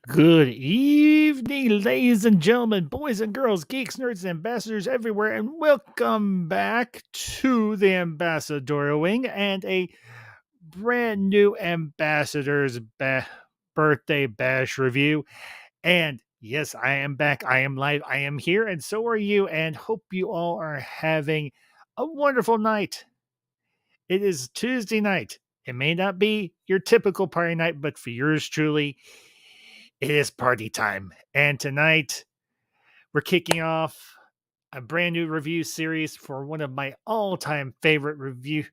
Good evening, ladies and gentlemen, boys and girls, geeks, nerds, and ambassadors everywhere, and welcome back to the Ambassadorial Wing and a brand new Ambassador's Birthday Bash review. And yes, I am back. I am live. I am here, and so are you. And hope you all are having a wonderful night. It is Tuesday night. It may not be your typical party night, but for yours truly, it is party time. And tonight, we're kicking off a brand new review series for one of my all-time favorite review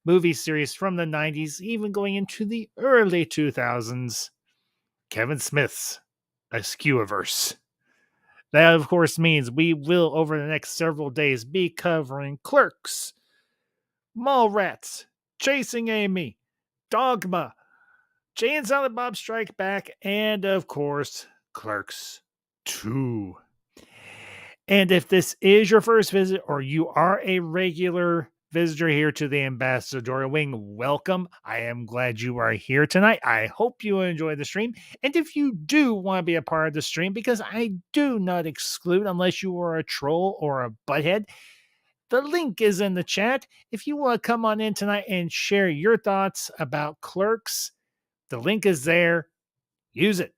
movie series from the 90s, even going into the early 2000s, Kevin Smith's Askewiverse. That, of course, means we will, over the next several days, be covering Clerks, Mallrats, Chasing Amy, Dogma, Jay and Silent Bob Strike Back, and, of course, Clerks 2. And if this is your first visit or you are a regular visitor here to the Ambassadorial Wing, welcome. I am glad you are here tonight. I hope you enjoy the stream. And if you do want to be a part of the stream, because I do not exclude unless you are a troll or a butthead, the link is in the chat. If you want to come on in tonight and share your thoughts about Clerks, the link is there. Use it.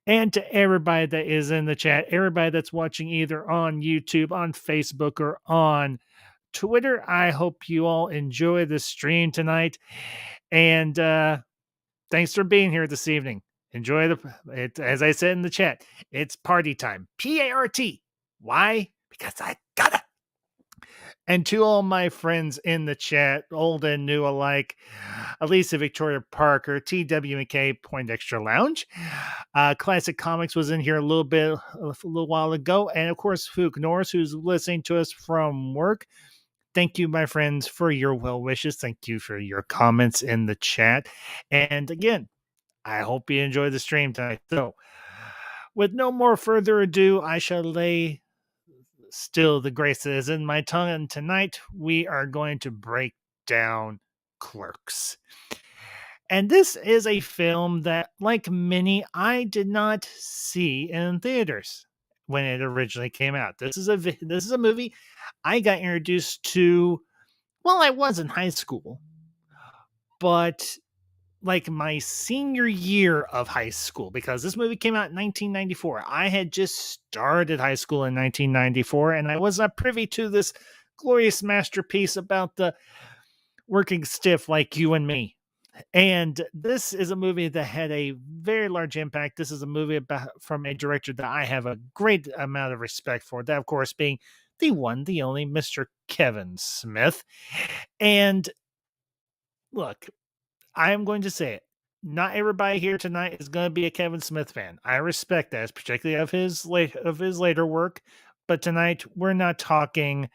And to everybody that is in the chat, everybody that's watching either on YouTube, on Facebook, or on Twitter, I hope you all enjoy the stream tonight. And thanks for being here this evening. Enjoy as I said in the chat, it's party time. PART. Why? Because I gotta. And to all my friends in the chat, old and new alike, Elisa Victoria Parker, TWMK Point Extra Lounge, Classic Comics was in here a little while ago, and of course, Fook Norris, who's listening to us from work. Thank you, my friends, for your well wishes. Thank you for your comments in the chat. And again, I hope you enjoy the stream tonight. So, with no more further ado, I shall lay still the grace that is in my tongue. And tonight we are going to break down Clerks. And this is a film that, like many, I did not see in theaters when it originally came out. This is a movie I got introduced to while I was in high school, but like my senior year of high school, because this movie came out in 1994. I had just started high school in 1994, and I was not privy to this glorious masterpiece about the working stiff like you and me. And this is a movie that had a very large impact. This is a movie from a director that I have a great amount of respect for. That, of course, being the one, the only Mr. Kevin Smith. And look, I am going to say it. Not everybody here tonight is going to be a Kevin Smith fan. I respect that, particularly of his later work. But tonight we're not talking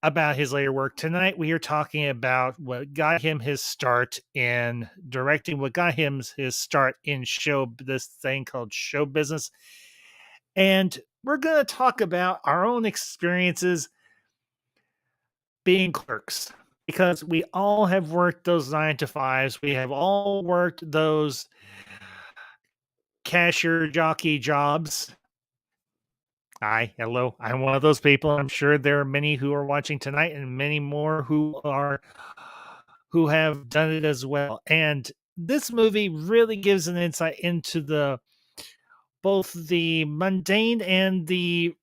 about his later work. Tonight we are talking about what got him his start in directing, what got him his start in this thing called show business. And we're going to talk about our own experiences being clerks, because we all have worked those 9 to 5s. We have all worked those cashier jockey jobs. Hi, hello. I'm one of those people. I'm sure there are many who are watching tonight and many more who have done it as well. And this movie really gives an insight into both the mundane and the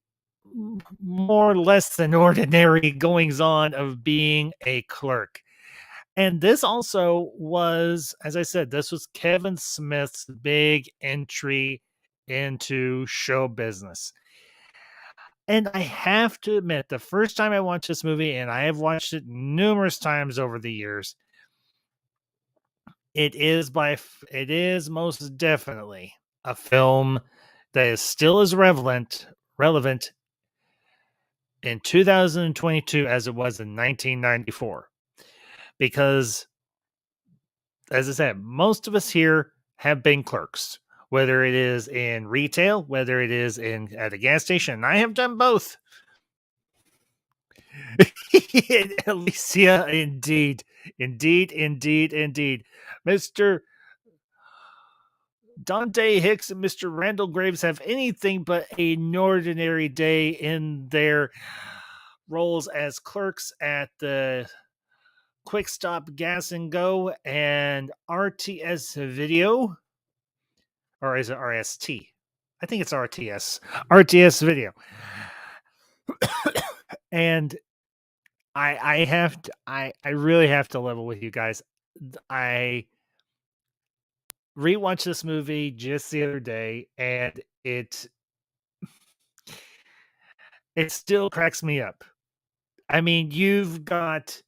more or less than ordinary goings on of being a clerk. And this also was, as I said, this was Kevin Smith's big entry into show business. And I have to admit, the first time I watched this movie, and I have watched it numerous times over the years, it is most definitely a film that is still as relevant in 2022 as it was in 1994. Because, as I said, most of us here have been clerks, whether it is in retail, whether it is at a gas station. And I have done both. Alicia, indeed. Mr. Dante Hicks and Mr. Randall Graves have anything but an ordinary day in their roles as clerks at the Quick Stop Gas and Go and RTS Video, or is it RST? I think it's RTS Video. And I really have to level with you guys. I rewatched this movie just the other day, and it still cracks me up. I mean, you've got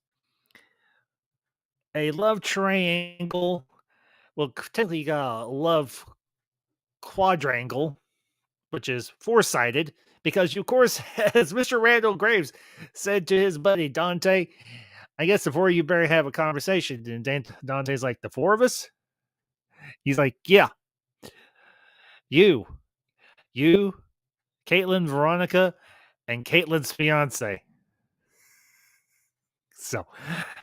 a love triangle. Well, technically, you got a love quadrangle, which is four-sided, because, of course, as Mr. Randall Graves said to his buddy Dante, I guess the four of you better have a conversation. And Dante's like, the four of us? He's like, yeah, you, you, Caitlin, Veronica, and Caitlin's fiance. So,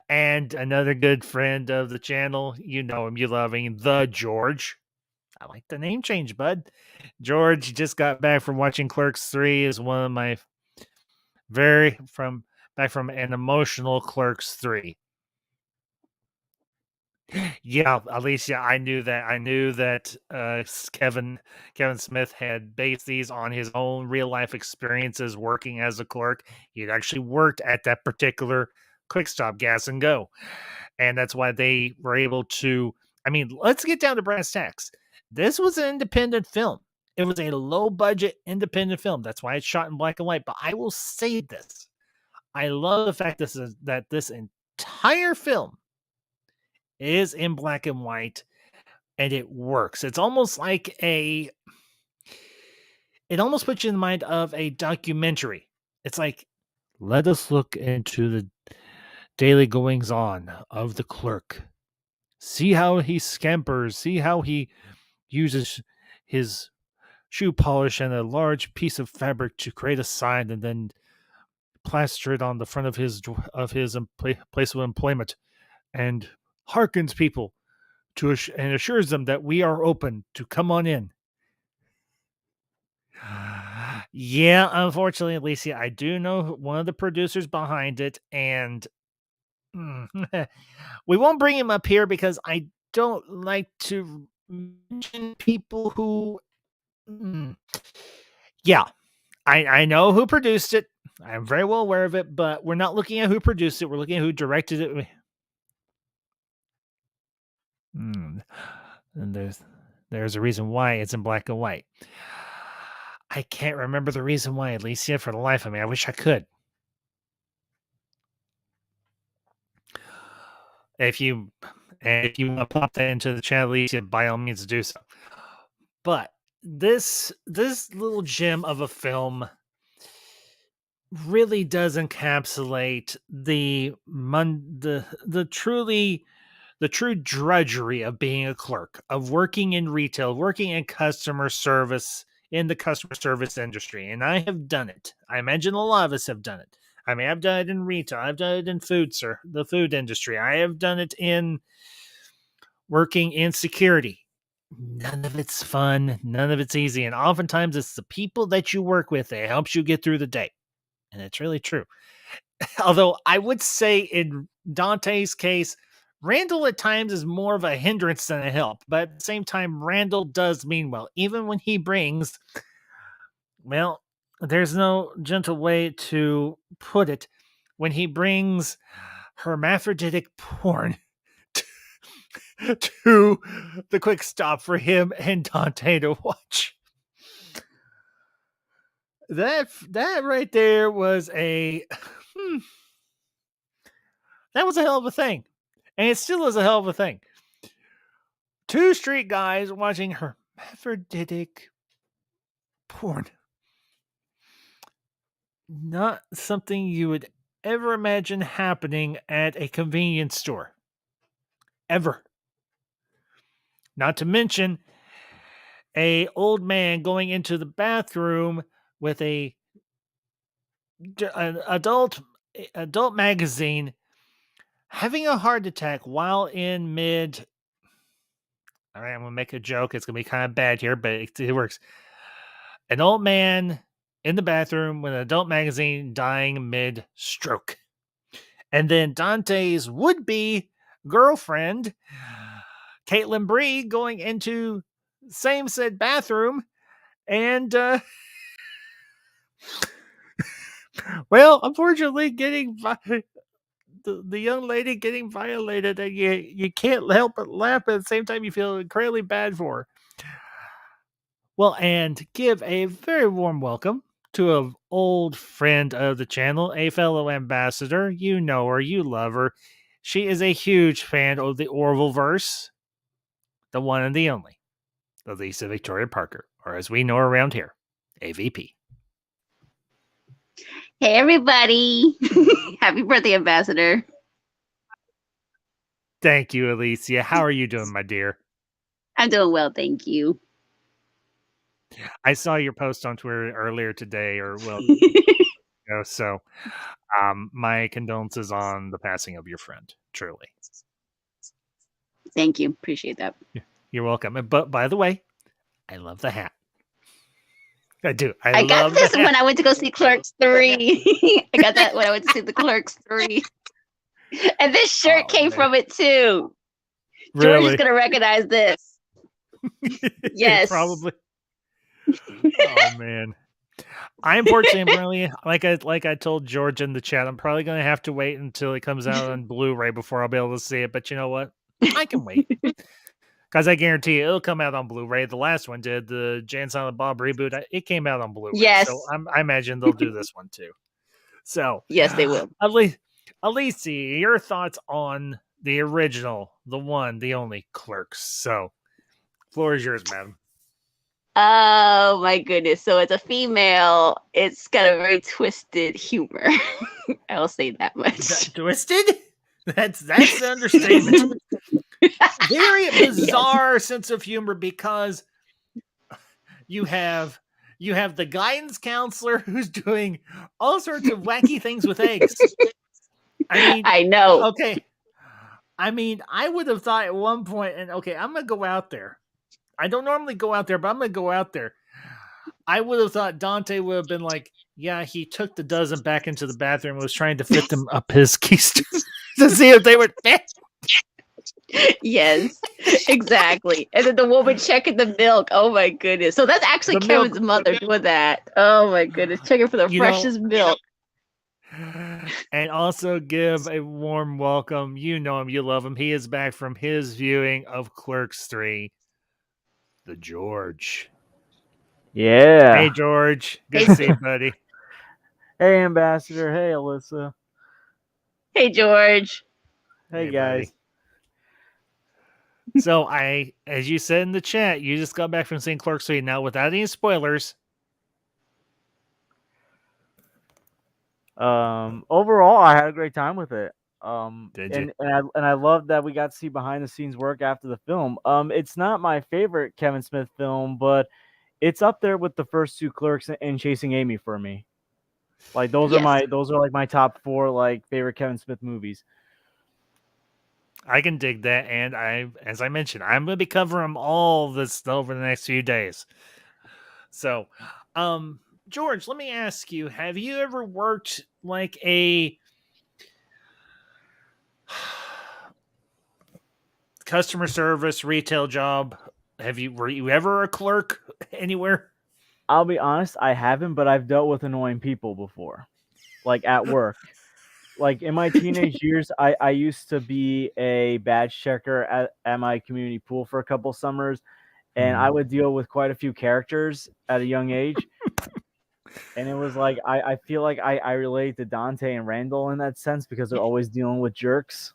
and another good friend of the channel, you know him, you love him, the George. I like the name change, bud. George just got back from watching Clerks 3, is one of my back from an emotional Clerks 3. Yeah, Alicia, I knew that. I knew that Kevin Smith had based these on his own real life experiences working as a clerk. He'd actually worked at that particular Quick Stop Gas and Go, and that's why they were able to. I mean, let's get down to brass tacks. This was an independent film. It was a low budget independent film. That's why it's shot in black and white. But I will say this: I love the fact that this entire film is in black and white, and it works. It's almost like it almost puts you in the mind of a documentary. It's like, let us look into the daily goings on of the clerk. See how he scampers, see how he uses his shoe polish and a large piece of fabric to create a sign and then plaster it on the front of his place of employment and hearkens people and assures them that we are open to come on in. Yeah, unfortunately, Alicia, I do know one of the producers behind it, and we won't bring him up here because I don't like to mention people who. Yeah, I know who produced it. I'm very well aware of it, but we're not looking at who produced it. We're looking at who directed it. And there's a reason why it's in black and white. I can't remember the reason why, Alicia, for the life of me. I wish I could. If you want to pop that into the chat, Alicia, by all means do so. But this little gem of a film really does encapsulate the true drudgery of being a clerk, of working in retail, working in customer service, in the customer service industry. And I have done it. I imagine a lot of us have done it. I mean, I've done it in retail. I've done it in the food industry. I have done it in working in security. None of it's fun. None of it's easy. And oftentimes it's the people that you work with that helps you get through the day. And it's really true. Although I would say in Dante's case, Randall at times is more of a hindrance than a help. But at the same time, Randall does mean well. Even when he brings, well, there's no gentle way to put it, when he brings hermaphroditic porn to the quick stop for him and Dante to watch. That right there was that was a hell of a thing. And it still is a hell of a thing. Two street guys watching hermaphroditic porn. Not something you would ever imagine happening at a convenience store. Ever. Not to mention a old man going into the bathroom with an adult magazine, having a heart attack while in mid, All right, I'm gonna make a joke. It's gonna be kind of bad here, but it works. An old man in the bathroom with an adult magazine dying mid stroke. And then Dante's would be girlfriend, Caitlin Bree, going into same said bathroom and, well, unfortunately, getting the young lady getting violated, and you can't help but laugh, but at the same time, you feel incredibly bad for her. Well, and give a very warm welcome to an old friend of the channel, a fellow ambassador. You know her, you love her. She is a huge fan of the Orville verse, the one and the only, the Lisa Victoria Parker, or as we know her around here, AVP. Hey, everybody. Happy birthday, Ambassador. Thank you, Alicia. How are you doing, my dear? I'm doing well, thank you. I saw your post on Twitter earlier today, or well, so my condolences on the passing of your friend, truly. Thank you. Appreciate that. You're welcome. But by the way, I love the hat. I do. I got this when I went to go see Clerks 3. I got that when I went to see the Clerks 3. And this shirt came from it too. Really? George is going to recognize this. Yes. Probably. Oh, man. I unfortunately, like I told George in the chat, I'm probably going to have to wait until it comes out on Blu-ray before I'll be able to see it. But you know what? I can wait. Because I guarantee you, it'll come out on Blu-ray. The last one did, the Jan Silent Bob reboot. It came out on Blu-ray. Yes. So I imagine they'll do this one too. So yes, they will. Alicia, your thoughts on the original, the one, the only Clerks. So, floor is yours, madam. Oh my goodness! So as a female, it's got a very twisted humor. I'll say that much. Twisted? That's the understatement. Very bizarre sense of humor because you have the guidance counselor who's doing all sorts of wacky things with eggs. I mean, I know. Okay. I mean, I would have thought at one point, and okay, I'm going to go out there. I don't normally go out there, but I'm going to go out there. I would have thought Dante would have been like, yeah, he took the dozen back into the bathroom and was trying to fit them up his keister to see if they would fit. Yes, exactly. And then the woman checking the milk. Oh my goodness. So that's actually Kevin's mother doing that. Oh my goodness. Checking for the freshest milk. And also give a warm welcome. You know him, you love him. He is back from his viewing of Clerks 3. The George. Yeah. Hey, George. Good to see you, buddy. Hey, Ambassador. Hey, Alyssa. Hey, George. Hey guys. Buddy. So as you said in the chat, you just got back from seeing Clerks 3. Now, without any spoilers. Overall, I had a great time with it. Did you? And I love that we got to see behind the scenes work after the film. It's not my favorite Kevin Smith film, but it's up there with the first two Clerks and Chasing Amy for me. Like those are like my top 4 like favorite Kevin Smith movies. I can dig that, and as I mentioned, I'm going to be covering all this over the next few days. So, George, let me ask you: have you ever worked like a customer service retail job? Were you ever a clerk anywhere? I'll be honest, I haven't, but I've dealt with annoying people before, like at work. Like in my teenage years, I used to be a badge checker at my community pool for a couple summers, and I would deal with quite a few characters at a young age. And it was like I feel like I relate to Dante and Randall in that sense because they're always dealing with jerks.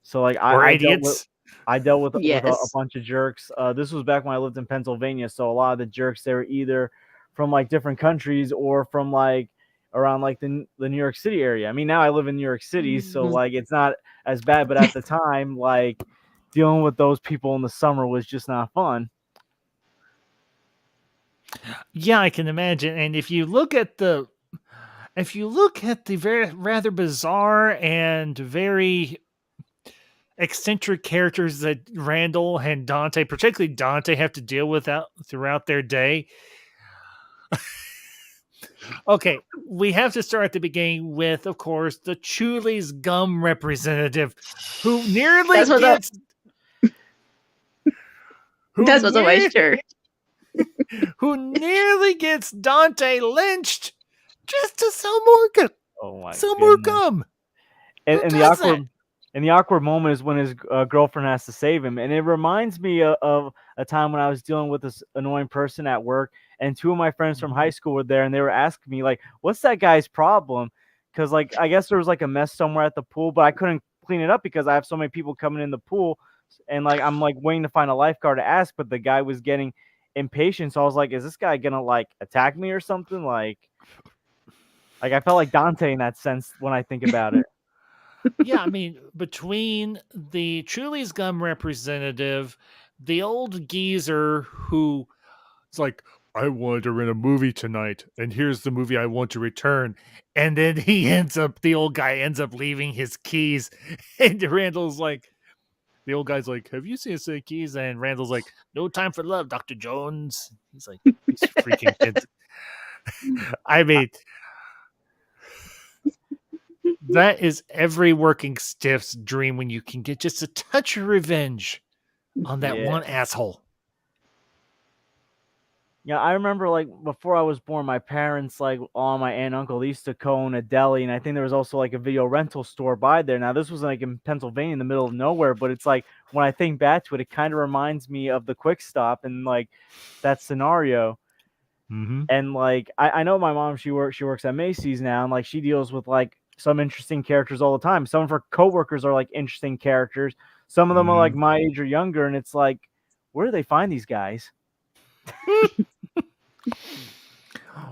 So like I dealt with a bunch of jerks. This was back when I lived in Pennsylvania, so a lot of the jerks, they were either from like different countries or from like around like the New York City area. I mean, now I live in New York City, so like it's not as bad, but at the time, like dealing with those people in the summer was just not fun. Yeah, I can imagine. And if you look at the very rather bizarre and very eccentric characters that Randall and Dante, particularly Dante, have to deal with throughout their day. Okay, we have to start at the beginning with, of course, the Chuli's gum representative, who nearly That's what's up. gets who That's what's on my near shirt. who nearly gets Dante lynched just to sell more gum. Oh my Sell more goodness. gum. And, Who and the does that? awkward and the awkward moment is when his girlfriend has to save him, and it reminds me of a time when I was dealing with this annoying person at work, and two of my friends from high school were there, and they were asking me like, "What's that guy's problem?" Because like I guess there was like a mess somewhere at the pool, but I couldn't clean it up because I have so many people coming in the pool, and like I'm like waiting to find a lifeguard to ask, but the guy was getting impatient, so I was like, "Is this guy gonna like attack me or something?" Like I felt like Dante in that sense when I think about it. Yeah, I mean, between the Chuli's gum representative, the old geezer who is like, I want to rent a movie tonight, and here's the movie I want to return. And then the old guy ends up leaving his keys. And Randall's like, the old guy's like, have you seen his keys? And Randall's like, no time for love, Dr. Jones. He's like, these freaking kids. I mean, that is every working stiff's dream when you can get just a touch of revenge on that Yeah. one asshole. Yeah, I remember like before I was born, my parents, like all my aunt and uncle, they used to co-own a deli, and I think there was also like a video rental store by there. Now this was like in Pennsylvania, in the middle of nowhere, but it's like when I think back to it, it kind of reminds me of the Quick Stop and like that scenario. Mm-hmm. And like I know my mom, she works at Macy's now, and like she deals with like some interesting characters all the time. Some of her coworkers are like interesting characters. Some of them are like Mm-hmm. my age or younger, and it's like, where do they find these guys?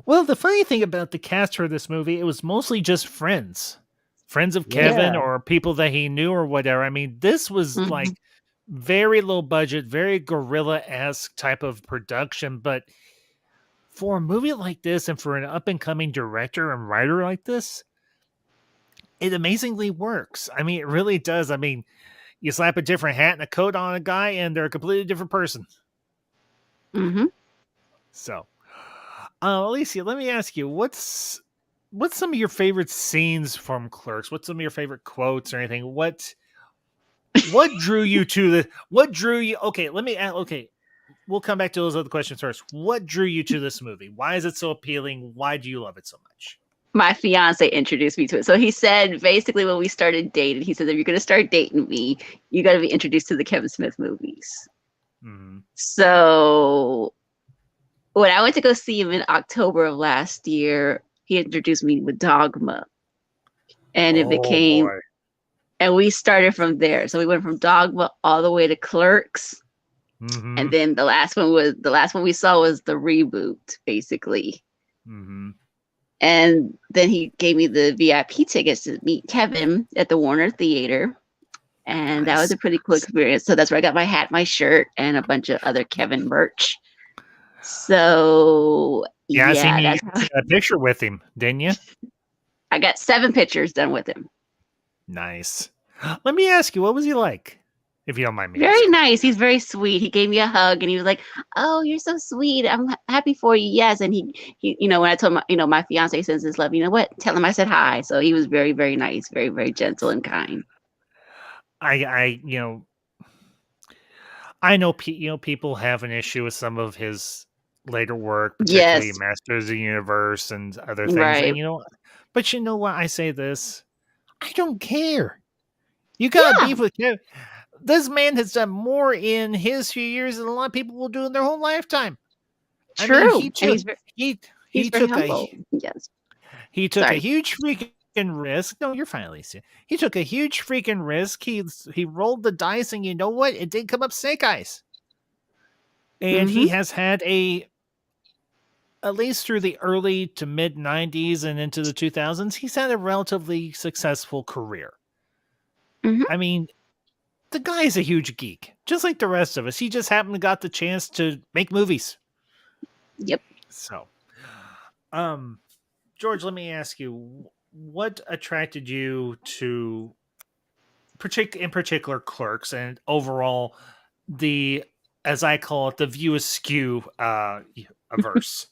Well, the funny thing about the cast for this movie, it was mostly just friends of Kevin Yeah. or people that he knew or whatever. I mean, this was Mhm. like very low budget, very guerrilla esque type of production. But for a movie like this and for an up and coming director and writer like this, it amazingly works. I mean, it really does. I mean, you slap a different hat and a coat on a guy, and they're a completely different person. Mhm. So, Alicia, let me ask you, what's some of your favorite scenes from Clerks? What's some of your favorite quotes or anything? What drew you to the? What drew you? Okay, let me. Okay, we'll come back to those other questions first. What drew you to this movie? Why is it so appealing? Why do you love it so much? My fiance introduced me to it. So he said basically when we started dating, he said if you're gonna start dating me, you got to be introduced to the Kevin Smith movies. Mm-hmm. So when I went to go see him in October of last year, he introduced me with Dogma, and it Oh became, boy. and we started from there. So we went from Dogma all the way to Clerks, Mm-hmm. and then the last one we saw was the reboot, basically. Mm-hmm. And then he gave me the VIP tickets to meet Kevin at the Warner Theater. And that was Nice. a pretty cool experience. So that's where I got my hat, my shirt, and a bunch of other Kevin merch. So Yeah, I seen yeah, you that's how took a picture with him, didn't you? I got 7 pictures done with him. Nice. Let me ask you, what was he like? If you don't mind me Very asking. nice. He's very sweet. He gave me a hug and he was like, "Oh, you're so sweet. I'm happy for you." Yes. And he, when I told my fiance sends his love, you know what? Tell him I said hi. So he was very, very nice, very, very gentle and kind. I I know, people have an issue with some of his later work, particularly Yes. Masters of the Universe and other things. Right. And but you know what? I say this: I don't care. You got Yeah. beef with him. This man has done more in his few years than a lot of people will do in their whole lifetime. I mean, True. And he he's he very took humble. Yes. he took a Sorry. huge freaking risk. No, you're fine, Alicia. He took a huge freaking risk. He rolled the dice, and you know what? It did come up snake eyes. And Mm-hmm. he has had at least through the early to mid 90s and into the 2000s, he's had a relatively successful career. Mm-hmm. I mean, the guy's a huge geek, just like the rest of us. He just happened to got the chance to make movies. Yep. So, um, George, let me ask you, what attracted you to in particular Clerks, and overall the, as I call it, the View Askew averse.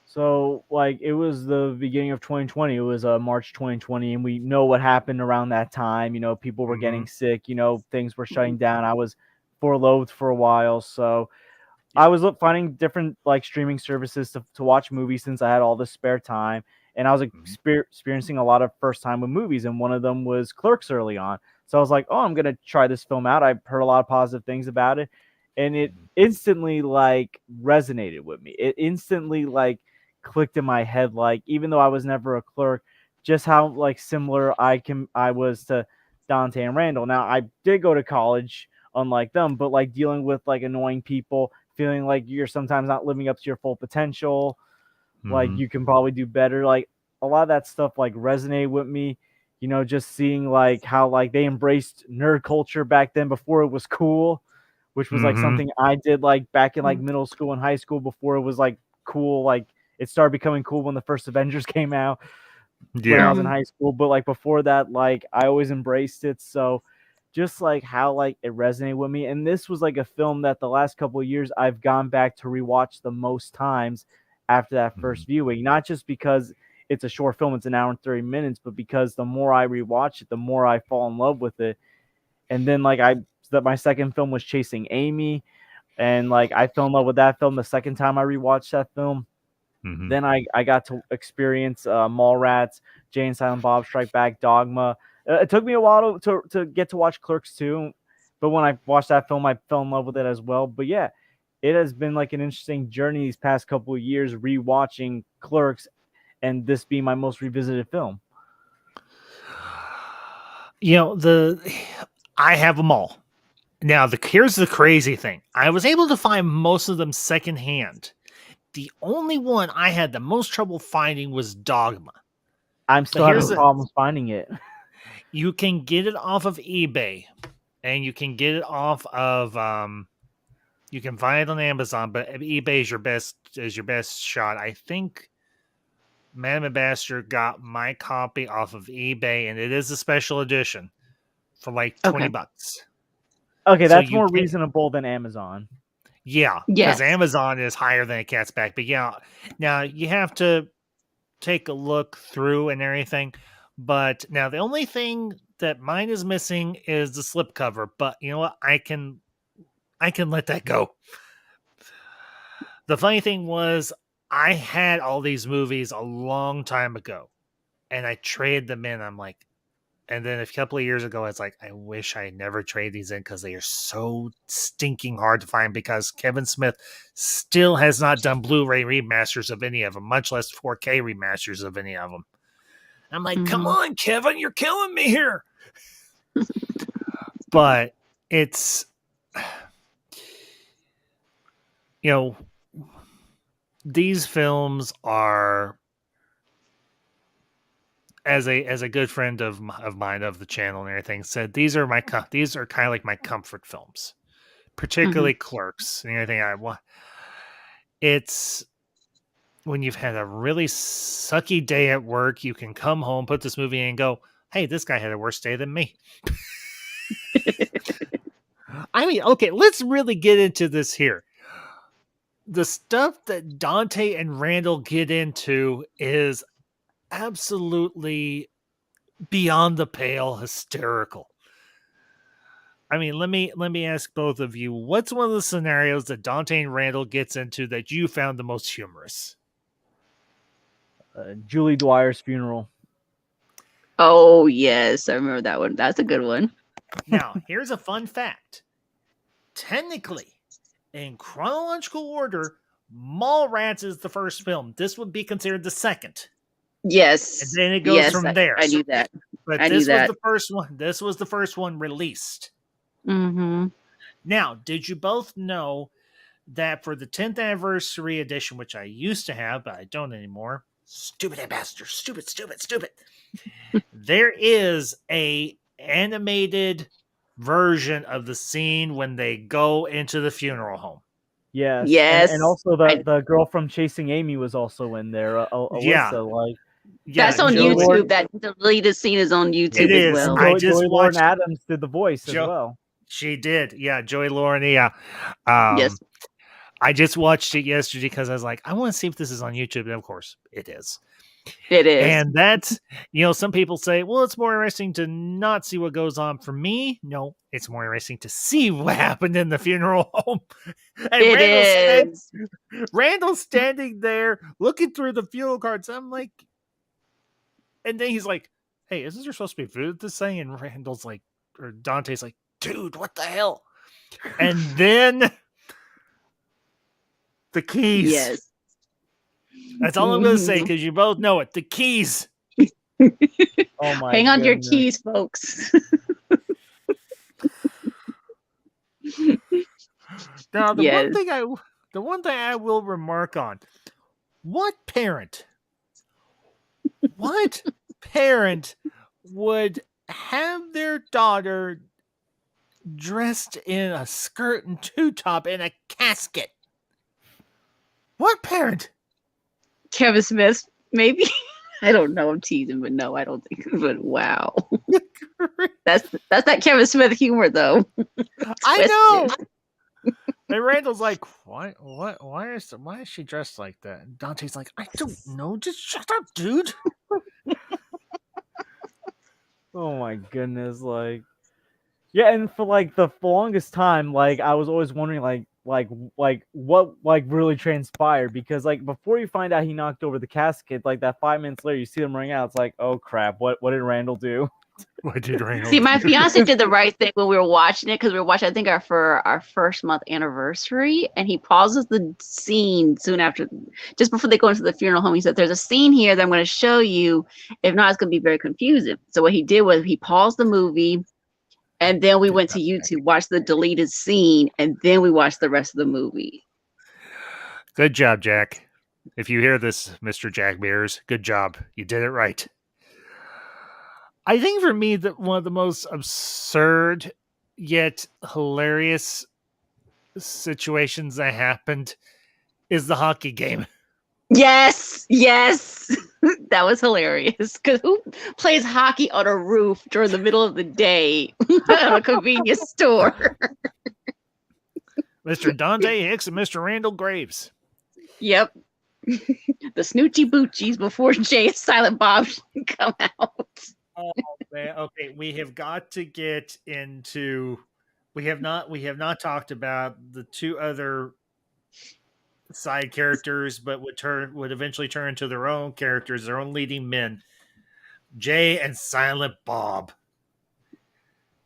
So, like, it was the beginning of 2020. It was March 2020, and we know what happened around that time. You know, people were getting sick. You know, things were shutting down. I was furloughed for a while, so I was finding different like streaming services to watch movies since I had all this spare time, and I was experiencing a lot of first time with movies, and one of them was Clerks early on. So I was like, oh, I'm gonna try this film out. I've heard a lot of positive things about it, and it instantly like resonated with me. It instantly like clicked in my head. Like even though I was never a clerk, just how like similar I was to Dante and Randall. Now I did go to college, unlike them, but like dealing with like annoying people, feeling like you're sometimes not living up to your full potential, like you can probably do better. Like a lot of that stuff like resonated with me. You know, just seeing like how like they embraced nerd culture back then before it was cool, which was like something I did like back in like middle school and high school before it was like cool. Like it started becoming cool when the first Avengers came out when I was in high school, but like before that, like I always embraced it. So just like how like it resonated with me. And this was like a film that the last couple of years I've gone back to rewatch the most times after that first viewing. Not just because it's a short film, it's an hour and 30 minutes, but because the more I rewatch it, the more I fall in love with it. And then like my second film was Chasing Amy, and like I fell in love with that film the second time I rewatched that film. Then I got to experience Mallrats, Jay and Silent Bob Strike Back, Dogma. It took me a while to get to watch Clerks too, but when I watched that film, I fell in love with it as well. But yeah, it has been like an interesting journey these past couple of years rewatching Clerks, and this being my most revisited film. You know, I have them all. Now, here's the crazy thing. I was able to find most of them secondhand. The only one I had the most trouble finding was Dogma. I'm still having problems finding it. You can get it off of eBay, and you can get it off of you can find it on Amazon, but eBay is your best shot. I think Madam Ambassador got my copy off of eBay, and it is a special edition for like $20. Okay, so that's more reasonable than Amazon. Yeah, because Amazon is higher than a cat's back. But yeah, now you have to take a look through and everything. But now the only thing that mine is missing is the slipcover. But you know what? I can let that go. The funny thing was, I had all these movies a long time ago, and I traded them in. I'm like, and then a couple of years ago, I was like, I wish I never traded these in because they are so stinking hard to find, because Kevin Smith still has not done Blu-ray remasters of any of them, much less 4K remasters of any of them. I'm like, come on, Kevin, you're killing me here. But it's, you know, these films are, as a good friend of mine of the channel and everything said, these are kind of like my comfort films, particularly Clerks and everything. It's when you've had a really sucky day at work, you can come home, put this movie in and go, hey, this guy had a worse day than me. I mean, okay, let's really get into this here. The stuff that Dante and Randall get into is absolutely beyond the pale hysterical. I mean, let me ask both of you, what's one of the scenarios that Dante and Randall gets into that you found the most humorous? Julie Dwyer's funeral. Oh yes, I remember that one. That's a good one. Now, here's a fun fact. Technically, in chronological order, Mallrats is the first film. This would be considered the second. Yes. And then it goes from there. I knew that. But this was the first one. This was the first one released. Now, did you both know that for the 10th anniversary edition, which I used to have, but I don't anymore, stupid ambassador, stupid. There is a animated version of the scene when they go into the funeral home. Yes. And also the girl from Chasing Amy was also in there. Alyssa, That's on Joey, YouTube. That deleted scene is on YouTube It as is. well. I Joey, just Lauren watched Adams did the voice as well. She did. Yeah, Joey Lauren. Yeah. Yes. I just watched it yesterday because I was like, I want to see if this is on YouTube. And of course, it is. It is. And that's, some people say, well, it's more interesting to not see what goes on. For me, no, it's more interesting to see what happened in the funeral home. And It is. Randall's standing there looking through the funeral cards. I'm like, and then he's like, hey, isn't there supposed to be food at this thing? And Randall's like, or Dante's like, dude, what the hell? And then the keys. Yes. That's all I'm going to say because you both know it. The keys. Oh my! Hang on to your keys, folks. Now, the one thing I will remark on: what parent would have their daughter dressed in a skirt and two-top in a casket? What parent? Kevin Smith, maybe. I don't know. I'm teasing, but no, I don't think. But wow, that's that Kevin Smith humor, though. I know. And Randall's like, why is she dressed like that? And Dante's like, I don't know. Just shut up, dude. Oh my goodness! Like, yeah, and for like the longest time, like I was always wondering, like what really transpired, because like before you find out he knocked over the casket, like that 5 minutes later you see them ring out. It's like, oh crap, what did Randall do? What did Randall See, my do? fiance did the right thing when we were watching it, because we were watching, I think, for our first month anniversary, and he pauses the scene soon after, just before they go into the funeral home. He said, there's a scene here that I'm going to show you. If not, it's going to be very confusing. So what he did was he paused the movie, and then we went to YouTube, watched the deleted scene, and then we watched the rest of the movie. Good job, Jack. If you hear this, Mr. Jack Beers, good job. You did it right. I think for me, that one of the most absurd yet hilarious situations that happened is the hockey game. Yes. That was hilarious. Because who plays hockey on a roof during the middle of the day at a convenience store? Mr. Dante Hicks and Mr. Randall Graves. Yep. The Snoochie Boochies before Jay and Silent Bob come out. Oh man, okay. We have got to get into. We have not talked about the two other side characters, but would eventually turn into their own characters, their own leading men. Jay and Silent Bob.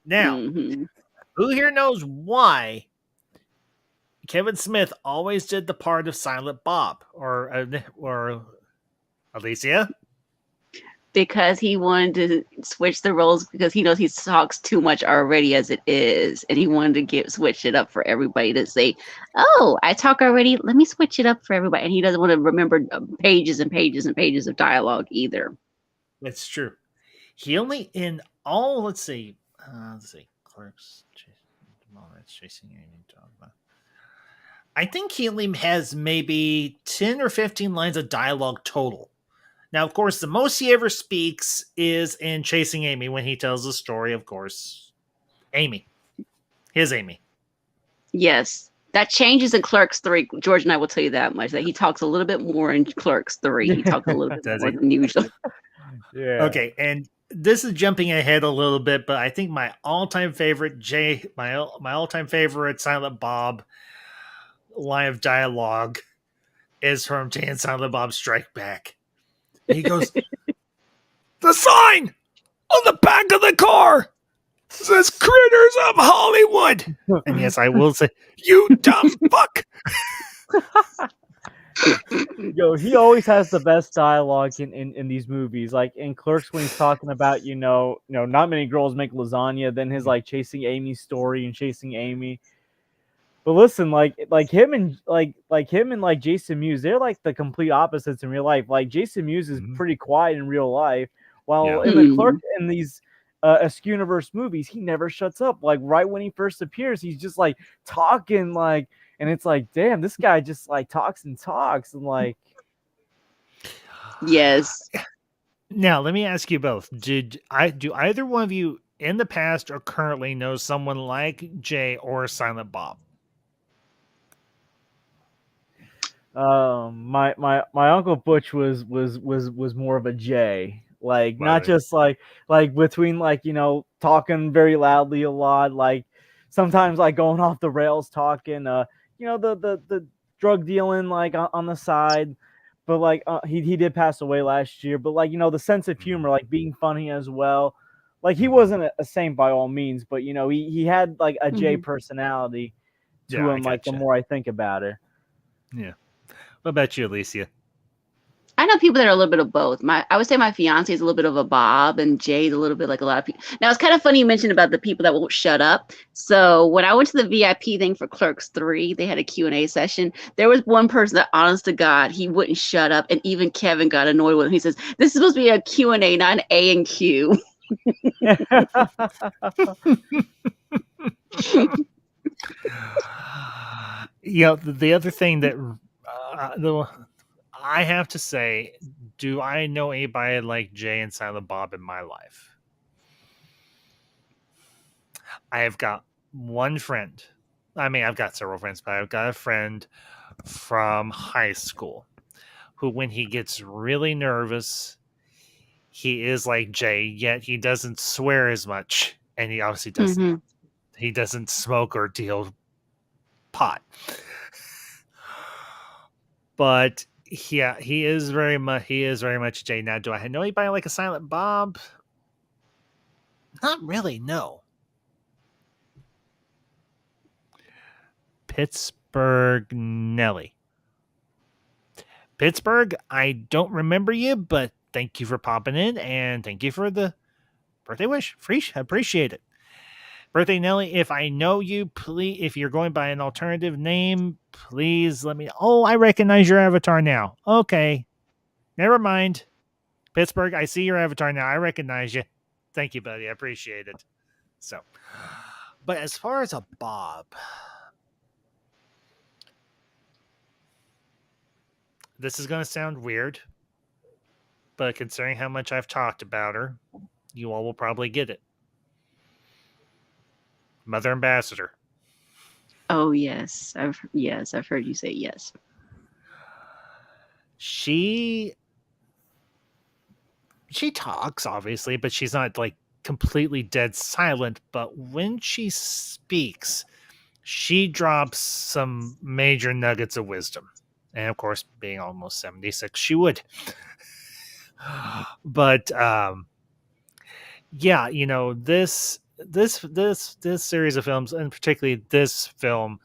Now, who here knows why Kevin Smith always did the part of Silent Bob, or Alicia? Because he wanted to switch the roles, because he knows he talks too much already as it is, and he wanted to switch it up for everybody to say, oh, I talk already, let me switch it up for everybody. And he doesn't want to remember pages and pages and pages of dialogue either. That's true. He only in all, let's see, Clerks, Chasing Amy, I think he only has maybe 10 or 15 lines of dialogue total. Now, of course, the most he ever speaks is in Chasing Amy, when he tells the story, of course, Amy. His Amy. Yes. That changes in Clerks 3. George and I will tell you that much, that he talks a little bit more in Clerks 3. He talks a little bit more than usual. Yeah. Okay, and this is jumping ahead a little bit, but I think my all-time favorite my all-time favorite Silent Bob line of dialogue is from Jay and Silent Bob Strike Back. He goes, the sign on the back of the car says Critters of Hollywood. And yes, I will say, you dumb fuck. Yo, he always has the best dialogue in these movies. Like in Clerks, when he's talking about, not many girls make lasagna, then his like Chasing Amy story and Chasing Amy. But listen, like him and Jason Mewes, they're like the complete opposites in real life. Like Jason Mewes is pretty quiet in real life, while in the Clerk in these Askew Universe movies, he never shuts up. Like right when he first appears, he's just like talking, like, and it's like, damn, this guy just like talks and talks and like. Yes. Now, let me ask you both: do either one of you in the past or currently know someone like Jay or Silent Bob? My uncle Butch was more of a J. Like not Right. just like between like talking very loudly a lot, like sometimes like going off the rails talking, the drug dealing like on the side, but like he did pass away last year, but like the sense of humor, like being funny as well. Like he Mhm. wasn't a saint by all means, but he had like a J Mhm. personality Yeah, to I him. Like the gotcha. more I think about it. Yeah. What about you, Alicia? I know people that are a little bit of both. I would say my fiance is a little bit of a Bob, and Jay's a little bit like a lot of people. Now it's kind of funny you mentioned about the people that won't shut up. So when I went to the VIP thing for Clerks 3, they had a Q&A session. There was one person that, honest to God, he wouldn't shut up, and even Kevin got annoyed with him. He says, "This is supposed to be a Q&A, not an A and Q." The other thing that I have to say, do I know anybody like Jay and Silent Bob in my life? I have got one friend. I mean, I've got several friends, but I've got a friend from high school who, when he gets really nervous, he is like Jay, yet he doesn't swear as much, and he obviously doesn't. Hmm. He doesn't smoke or deal pot, but yeah, he is very much Jay. Now, do I know anybody like a Silent Bob? Not really. No. Pittsburgh Nelly. Pittsburgh, I don't remember you, but thank you for popping in and thank you for the birthday wish. I appreciate it. Birthday Nelly, if I know you, please, if you're going by an alternative name, please let me. Oh, I recognize your avatar now. Okay. Never mind. Pittsburgh, I see your avatar now. I recognize you. Thank you, buddy. I appreciate it. So, but as far as a Bob, this is going to sound weird, but considering how much I've talked about her, you all will probably get it. Mother Ambassador. Oh yes, I've heard you say yes. She talks obviously, but she's not like completely dead silent. But when she speaks, she drops some major nuggets of wisdom. And of course, being almost 76, she would. But yeah, this series of films, and particularly this film,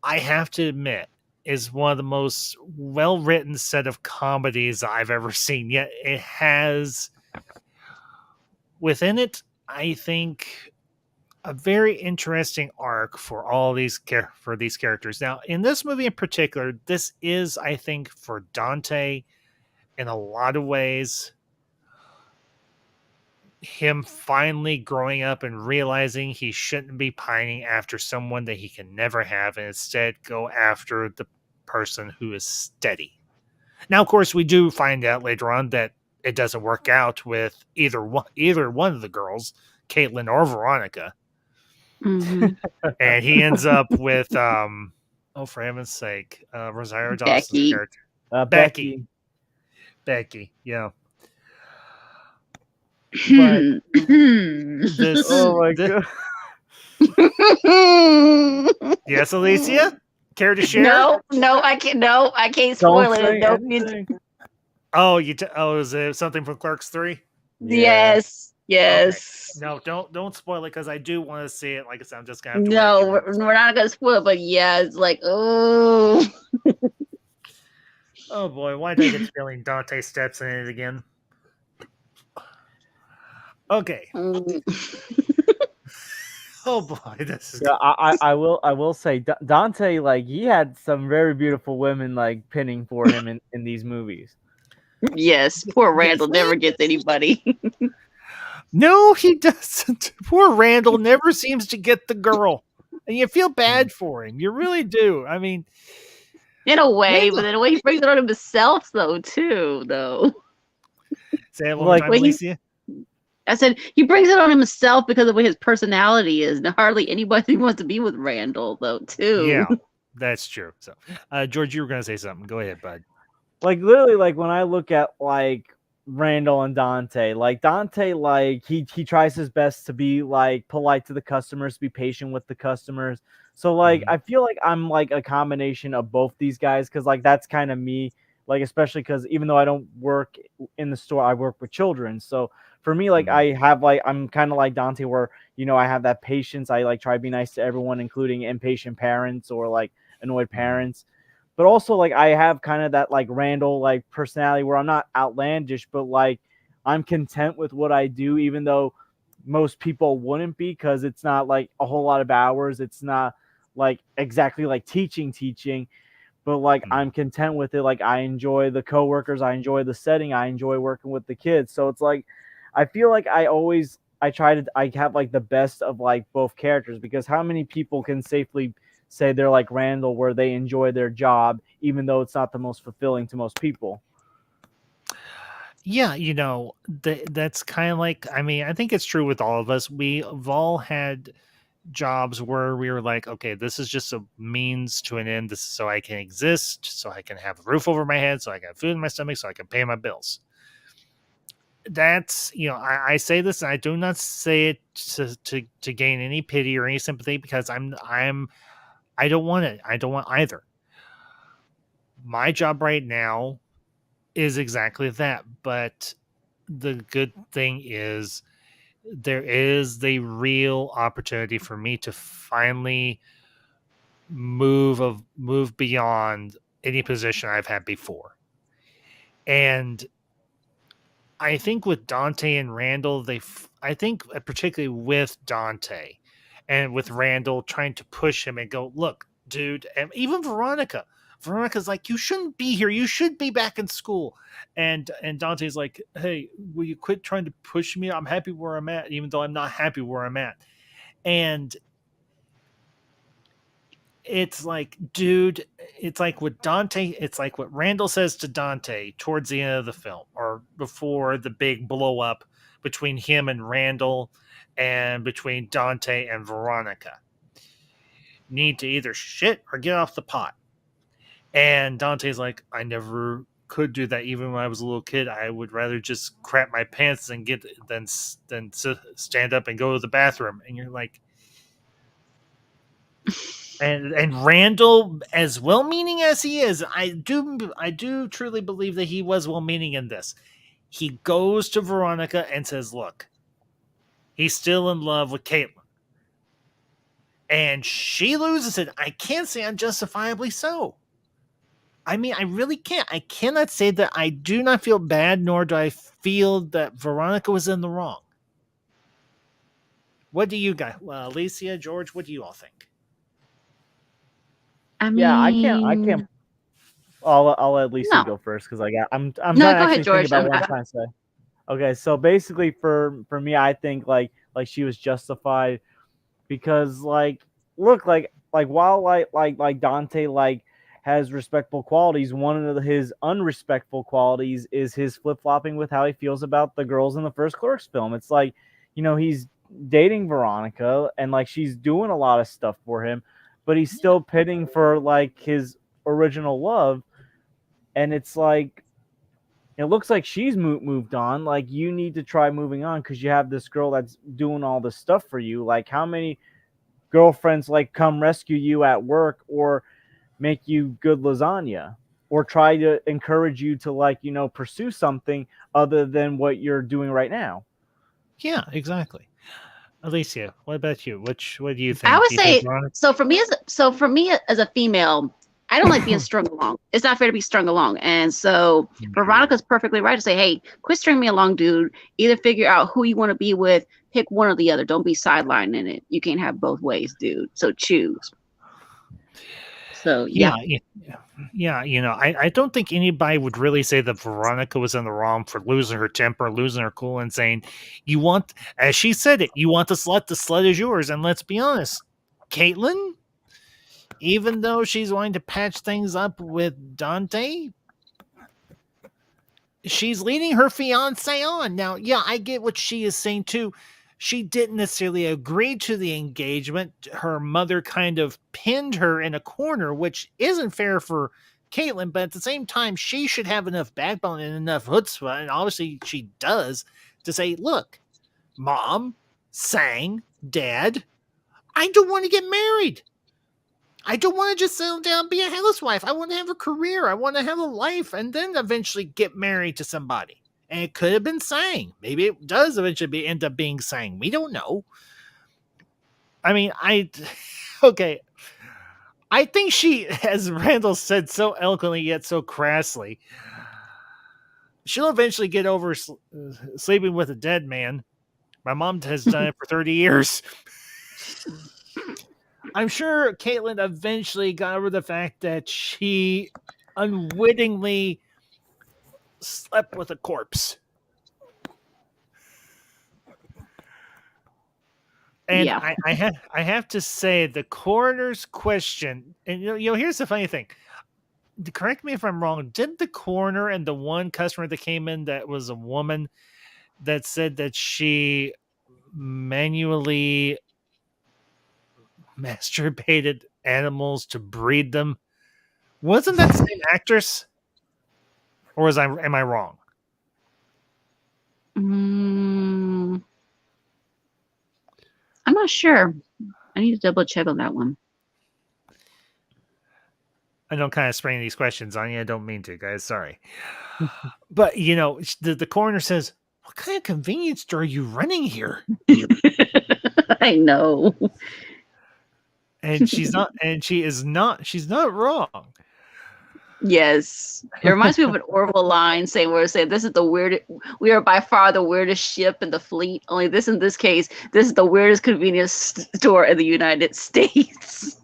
I have to admit, is one of the most well written set of comedies I've ever seen. Yet it has within it, I think, a very interesting arc for all these for these characters. Now, in this movie in particular, this is, I think, for Dante, in a lot of ways, him finally growing up and realizing he shouldn't be pining after someone that he can never have, and instead go after the person who is steady. Now, of course, we do find out later on that it doesn't work out with either one of the girls, Caitlin or Veronica, Hmm. and he ends up with oh, for heaven's sake, Rosario Dawson's Becky. character, Becky. Becky. Becky, yeah. But Hmm. Oh my this god. yes, Alicia, care to share? No, I can't. No, I can't Don't spoil it. say No, anything. Oh, is it something from Clerks 3? Yeah. yes, Okay. yes. No, don't spoil it because I do want to see it. Like I said, I'm just gonna have to wait a No, few minutes. we're not gonna spoil it, but yeah, it's like, oh. Oh boy, why did I get the feeling Dante steps in it again? Okay. Oh boy, this is Yeah, I will say Dante, like he had some very beautiful women like pinning for him in these movies. Yes, poor yes. Randall never gets anybody. No, he doesn't. Poor Randall never seems to get the girl, and you feel bad for him. You really do. I mean, In a way, Randall, but in a way he brings it on himself though, too, though. Say it one more Like, time, Alicia. I said he brings it on himself because of what his personality is. And hardly anybody wants to be with Randall, though. Too. Yeah, that's true. So, George, you were going to say something. Go ahead, bud. like literally, like when I look at like Randall and Dante, like he tries his best to be like polite to the customers, be patient with the customers. So like Mhm. I feel like I'm like a combination of both these guys because like that's kind of me. Like especially because even though I don't work in the store, I work with children. So for me, like Mhm. I have like I'm kind of like Dante, where I have that patience. I like try to be nice to everyone, including impatient parents or like annoyed Mhm. parents. But also like I have kind of that like Randall like personality where I'm not outlandish, but like I'm content with what I do, even though most people wouldn't be, because it's not like a whole lot of hours. It's not like exactly like teaching, but like Mhm. I'm content with it. Like I enjoy the coworkers, I enjoy the setting, I enjoy working with the kids. So it's like I feel like I have like the best of like both characters, because how many people can safely say they're like Randall where they enjoy their job even though it's not the most fulfilling to most people? Yeah, that's kind of like, I mean, I think it's true with all of us. We've all had jobs where we were like, okay, this is just a means to an end. This is so I can exist, so I can have a roof over my head, so I got food in my stomach, so I can pay my bills. That's, I say this, and I do not say it to gain any pity or any sympathy, because I don't want it. I don't want either. My job right now is exactly that. But the good thing is there is the real opportunity for me to finally move beyond any position I've had before. And I think with Dante and Randall, I think particularly with Dante and with Randall trying to push him and go, look, dude, and even Veronica. Veronica's like, you shouldn't be here. You should be back in school. And Dante's like, hey, will you quit trying to push me? I'm happy where I'm at, even though I'm not happy where I'm at. And it's like, dude, it's like what Dante, it's like what Randall says to Dante towards the end of the film, or before the big blow up between him and Randall, and between Dante and Veronica. Need to either shit or get off the pot. And Dante's like, I never could do that. Even when I was a little kid, I would rather just crap my pants than stand up and go to the bathroom. And you're like, and Randall, as well meaning as he is, I do truly believe that he was well meaning in this. He goes to Veronica and says, look, he's still in love with Caitlin. And she loses it. I can't say unjustifiably so. I mean, I really can't. I cannot say that I do not feel bad, nor do I feel that Veronica was in the wrong. What do you guys, Alicia, George, what do you all think? I Yeah, I can't. mean, I'll let Lisa no, go first because I'm no. trying to Go ahead, actually think George. about what I'm trying to say. Okay, so basically for me, I think like she was justified because like look like while like Dante like has respectful qualities, one of his unrespectful qualities is his flip-flopping with how he feels about the girls in the first Clerks film. It's like, he's dating Veronica and like she's doing a lot of stuff for him, but he's still pitting for like his original love. And it's like it looks like she's moved on. Like you need to try moving on because you have this girl that's doing all this stuff for you. Like how many girlfriends like come rescue you at work or make you good lasagna or try to encourage you to like pursue something other than what you're doing right now? Yeah, exactly. Alicia, what about you? What do you I think? would Do you think say Veronica? so for me as a female, I don't like being strung along. It's not fair to be strung along. And so Veronica's perfectly right to say, hey, quit stringing me along, dude. Either figure out who you want to be with, pick one or the other. Don't be sidelined in it. You can't have both ways, dude. So choose. So yeah. Yeah, yeah. I don't think anybody would really say that Veronica was in the wrong for losing her temper, losing her cool, and saying, "You want," as she said it, "You want the slut. The slut is yours." And let's be honest, Caitlin, even though she's wanting to patch things up with Dante, she's leading her fiance on. Now, yeah, I get what she is saying too. She didn't necessarily agree to the engagement. Her mother kind of pinned her in a corner, which isn't fair for Caitlin, but at the same time, she should have enough backbone and enough chutzpah, and obviously she does, to say, look, Mom, Sang, Dad, I don't want to get married. I don't want to just settle down and be a housewife. I want to have a career. I want to have a life and then eventually get married to somebody. And it could have been Sang. Maybe it does eventually end up being Sang. We don't know. I mean, okay. I think she, as Randall said so eloquently yet so crassly, she'll eventually get over sleeping with a dead man. My mom has done it for 30 years. I'm sure Caitlin eventually got over the fact that she unwittingly slept with a corpse. And Yeah. I have to say the coroner's question, and here's the funny thing. Correct me if I'm wrong. Did the coroner and the one customer that came in that was a woman that said that she manually masturbated animals to breed them? Wasn't that the same actress? Or am I wrong? I'm not sure. I need to double check on that one. I don't kind of spring these questions on you. I don't mean to, guys. Sorry. But, the coroner says, what kind of convenience store are you running here? I know. And she's not wrong. Yes. It reminds me of an Orville line saying where it said, this is the weirdest, we are by far the weirdest ship in the fleet. Only this, in this case, this is the weirdest convenience store in the United States.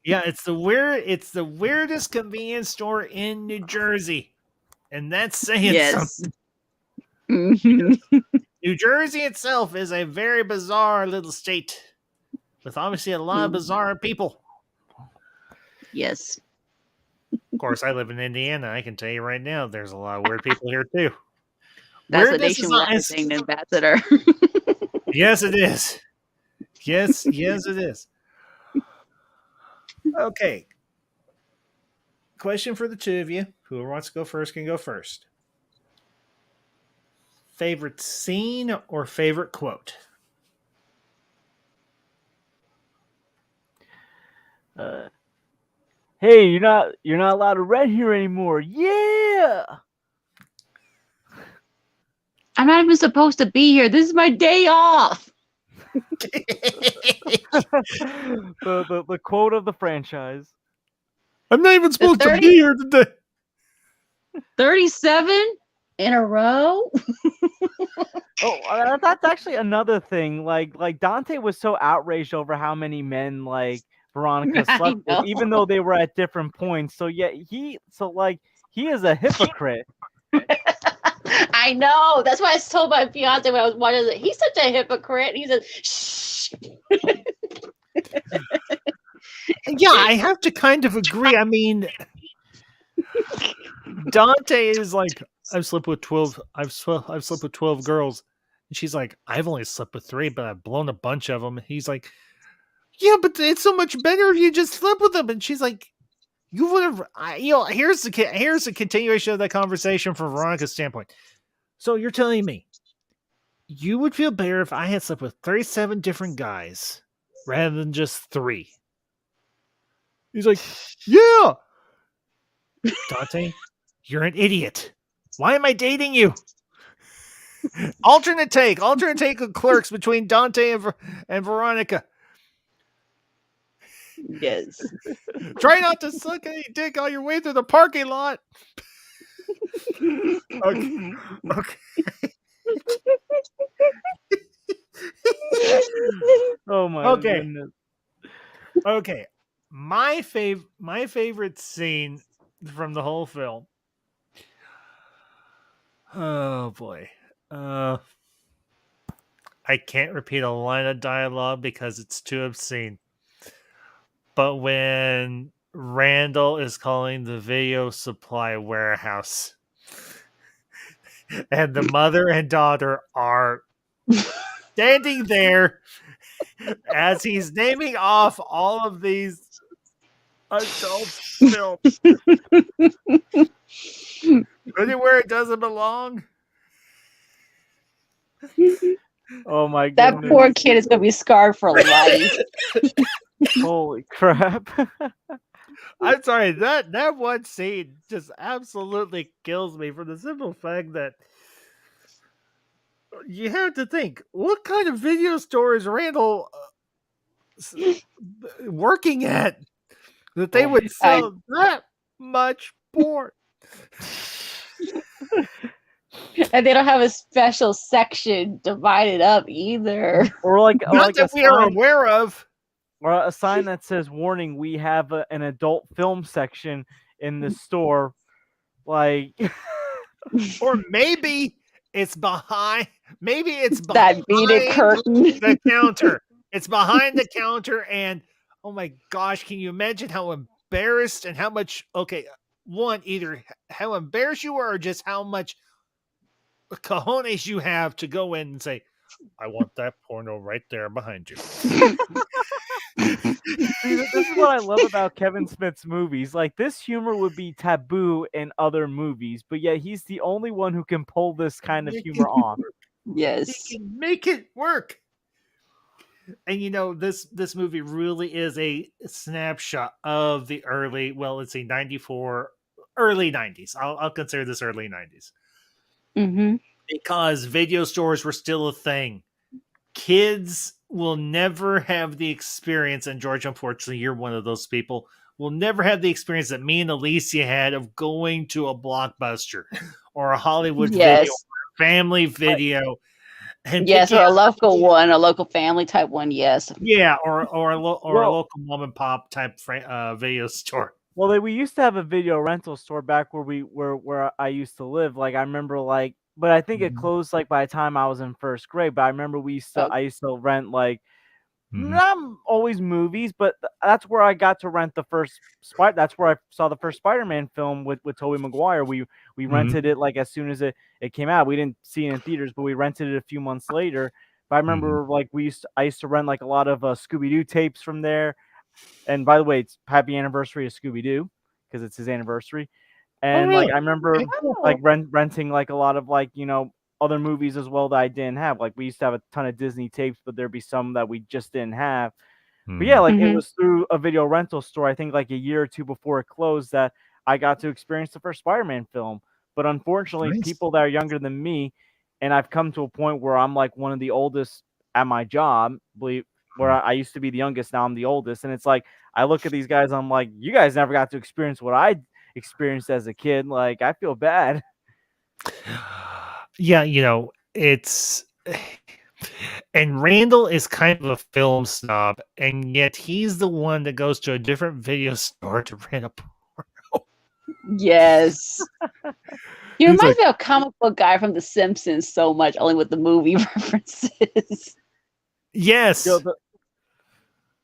Yeah, it's the weirdest convenience store in New Jersey. And that's saying something. Mm-hmm. New Jersey itself is a very bizarre little state with obviously a lot of bizarre people. Yes. Of course, I live in Indiana. I can tell you right now, there's a lot of weird people here too. That's a nationwide thing, Ambassador. Yes, it is. Yes, it is. Okay. Question for the two of you. Whoever wants to go first can go first. Favorite scene or favorite quote? Hey, you're not allowed to rent here anymore. Yeah. I'm not even supposed to be here. This is my day off. the quote of the franchise. I'm not even supposed to be here today. 37 in a row. Oh, that's actually another thing. Like Dante was so outraged over how many men Veronica slept with, even though they were at different points. So yeah, he is a hypocrite. I know. That's why I told my fiance when I was watching it. He's such a hypocrite. He said, "Shh." Yeah, I have to kind of agree. I mean, Dante is like, I've slept with 12 girls. And she's like, I've only slept with 3, but I've blown a bunch of them. He's like, yeah, but it's so much better if you just slept with them. And she's like, you would have, here's the continuation of that conversation from Veronica's standpoint. So you're telling me you would feel better if I had slept with 37 different guys rather than just 3? He's like, yeah. Dante, you're an idiot. Why am I dating you? Alternate take of Clerks between Dante and Veronica. Yes. Try not to suck any dick on your way through the parking lot. Okay. Oh my goodness. Okay. My favorite scene from the whole film. Oh boy. I can't repeat a line of dialogue because it's too obscene. But when Randall is calling the video supply warehouse And the mother and daughter are standing there as he's naming off all of these adult films. Put it where it doesn't belong. Oh my That goodness. poor kid is going to be scarred for life. Holy crap. I'm sorry, that one scene just absolutely kills me for the simple fact that you have to think, what kind of video store is Randall working at that they Oh, would sell that much porn? And they don't have a special section divided up either. or like Not that a we are sign, aware of. or a sign that says warning, we have an adult film section in the store. Like Or maybe it's behind That beaded curtain. the counter. It's behind the counter, and oh my gosh, can you imagine how embarrassed and how much one, either how embarrassed you are or just how much cojones you have to go in and say, I want that porno right there behind you. See, this is what I love about Kevin Smith's movies. Like, this humor would be taboo in other movies, but yet he's the only one who can pull this kind of humor off. Yes. He can make it work. And this movie really is a snapshot of the early, well, let's say 94, early 90s. I'll consider this early 90s. Mm-hmm. Because video stores were still a thing. Kids will never have the experience, and George, unfortunately, you're one of those people, will never have the experience that me and Alicia had of going to a Blockbuster or a Hollywood video, or a family video. And yes, or a local one, a local family type one, yes. Yeah, or a local mom and pop type video store. Well, we used to have a video rental store back where I used to live. Like, I remember, like, but I think it closed like by the time I was in first grade. But I remember I used to rent like not always movies, but that's where I got to rent the first That's where I saw the first Spider-Man film with Tobey Maguire. We rented it like as soon as it came out. We didn't see it in theaters, but we rented it a few months later. But I remember like I used to rent like a lot of Scooby-Doo tapes from there. And by the way, it's happy anniversary of Scooby-Doo because it's his anniversary. And really? like I remember like renting like a lot of like, other movies as well that I didn't have. Like, we used to have a ton of Disney tapes, but there'd be some that we just didn't have. But yeah, like it was through a video rental store, I think like a year or two before it closed, that I got to experience the first Spider-Man film. But unfortunately, people that are younger than me, and I've come to a point where I'm like one of the oldest at my job, where I used to be the youngest, now I'm the oldest. And it's like, I look at these guys, I'm like, you guys never got to experience what I experienced as a kid. Like, I feel bad. Yeah, it's and Randall is kind of a film snob, and yet he's the one that goes to a different video store to rent a porno. Yes. He reminds me of a comic book guy from The Simpsons so much, only with the movie references. Yes.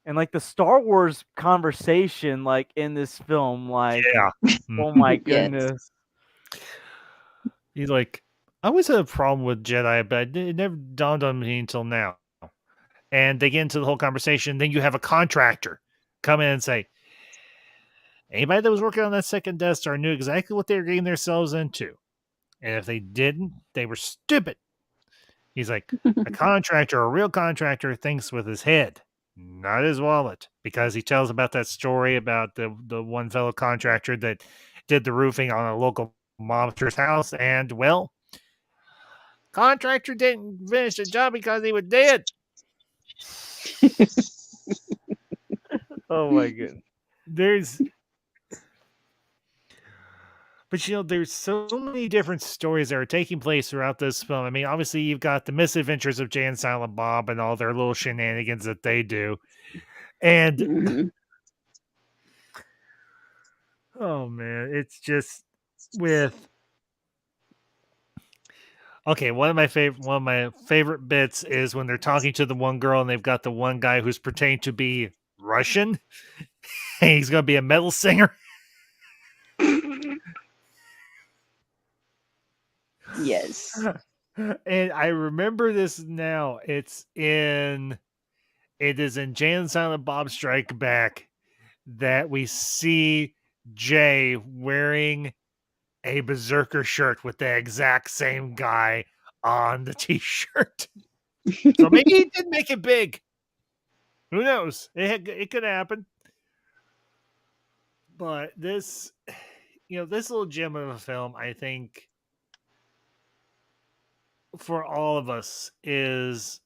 And like the Star Wars conversation, like in this film, like, oh my goodness. He's like, I always had a problem with Jedi, but it never dawned on me until now. And they get into the whole conversation. Then you have a contractor come in and say, anybody that was working on that second Death Star knew exactly what they were getting themselves into. And if they didn't, they were stupid. He's like, a contractor, a real contractor, thinks with his head, not his wallet, because he tells about that story about the one fellow contractor that did the roofing on a local mobster's house, and well, contractor didn't finish the job because he was dead. Oh my goodness. But there's so many different stories that are taking place throughout this film. I mean, obviously you've got the misadventures of Jay and Silent Bob and all their little shenanigans that they do. And oh man, it's just with one of my favorite bits is when they're talking to the one girl and they've got the one guy who's pretending to be Russian. And he's going to be a metal singer. Yes. And I remember this now. It is in Jay and Silent Bob Strike Back that we see Jay wearing a Berserker shirt with the exact same guy on the t-shirt. So maybe he did make it big. Who knows? It could happen. But this little gem of a film, I think, for all of us it's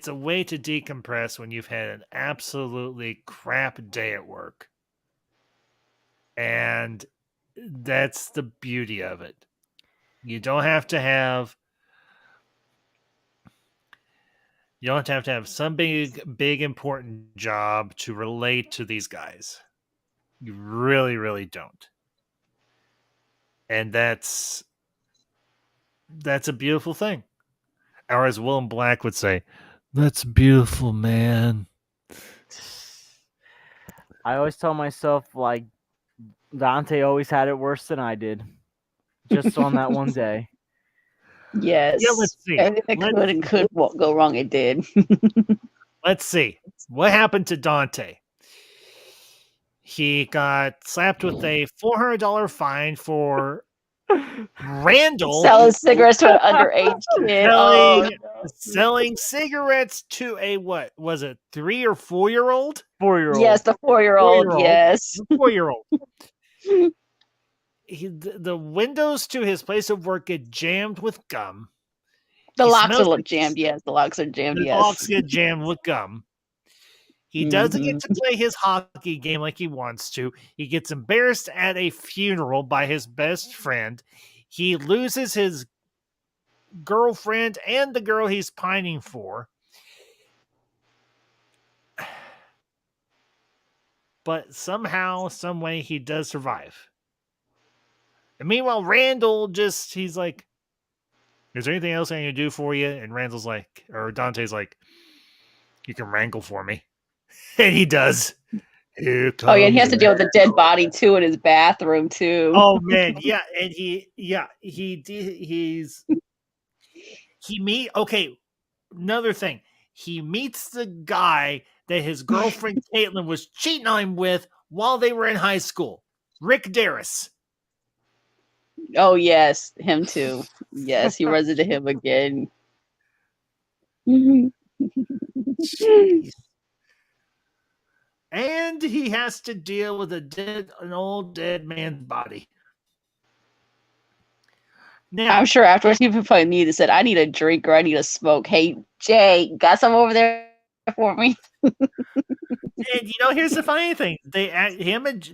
a way to decompress when you've had an absolutely crap day at work. And that's the beauty of it. You don't have to have some big important job to relate to these guys. You really, really don't. And that's a beautiful thing. Or as Willem Black would say, that's beautiful, man. I always tell myself, like, Dante always had it worse than I did. Just on that one day. Yes. Yeah, let's see. Everything that could go wrong, it did. Let's see. What happened to Dante? He got slapped with a $400 fine for Randall selling cigarettes to an underage kid. Selling cigarettes to a, what was it, 3 or 4-year-old? 4-year-old. Yes, the 4-year-old. Yes, 4-year-old. The windows to his place of work get jammed with gum. The locks are jammed. Yes, the locks are jammed. The locks get jammed with gum. He doesn't get to play his hockey game like he wants to. He gets embarrassed at a funeral by his best friend. He loses his girlfriend and the girl he's pining for. But somehow, some way, he does survive. And meanwhile, Randall he's like, is there anything else I can do for you? And Dante's like, you can wrangle for me. And he does. Oh yeah, and he has to deal with a dead body too in his bathroom too. Oh man, yeah, and okay, another thing. He meets the guy that his girlfriend Caitlin was cheating on him with while they were in high school. Rick Darris. Oh yes, him too. Yes, he runs into him again. And he has to deal with an old dead man's body. Now, I'm sure afterwards he probably needed said, "I need a drink or I need a smoke." Hey Jay, got some over there for me? And here's the funny thing: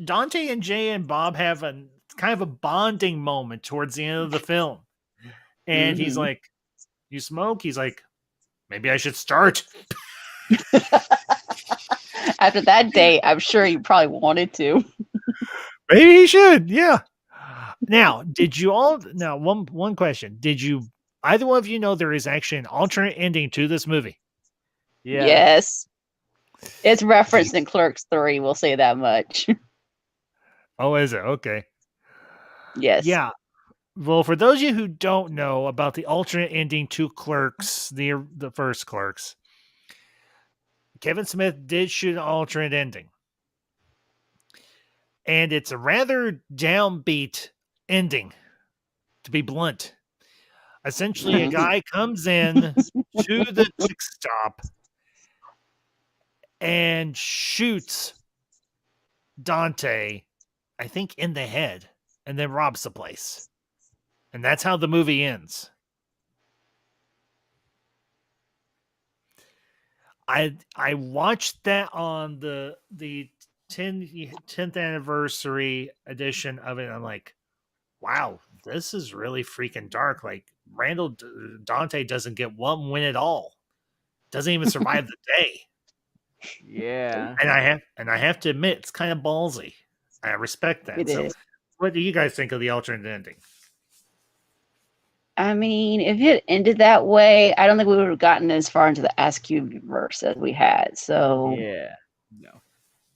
Dante and Jay and Bob have a kind of a bonding moment towards the end of the film. And he's like, "You smoke?" He's like, "Maybe I should start." After that day, I'm sure he probably wanted to. Maybe he should, yeah. Now, one question. Did either one of you know there is actually an alternate ending to this movie? Yes. It's referenced in Clerks 3, we'll say that much. Oh, is it? Okay. Yes. Yeah. Well, for those of you who don't know about the alternate ending to Clerks, the first Clerks, Kevin Smith did shoot an alternate ending. And it's a rather downbeat ending, to be blunt. Essentially, a guy comes in to the quick stop and shoots Dante, I think, in the head, and then robs the place. And that's how the movie ends. I watched that on the 10th anniversary edition of it, and I'm like, wow, this is really freaking dark. Like, Dante doesn't get one win at all. Doesn't even survive the day. Yeah. And I have to admit, it's kind of ballsy. I respect that. It is. What do you guys think of the alternate ending? I mean, if it ended that way, I don't think we would have gotten as far into the Askew verse as we had. So yeah, no.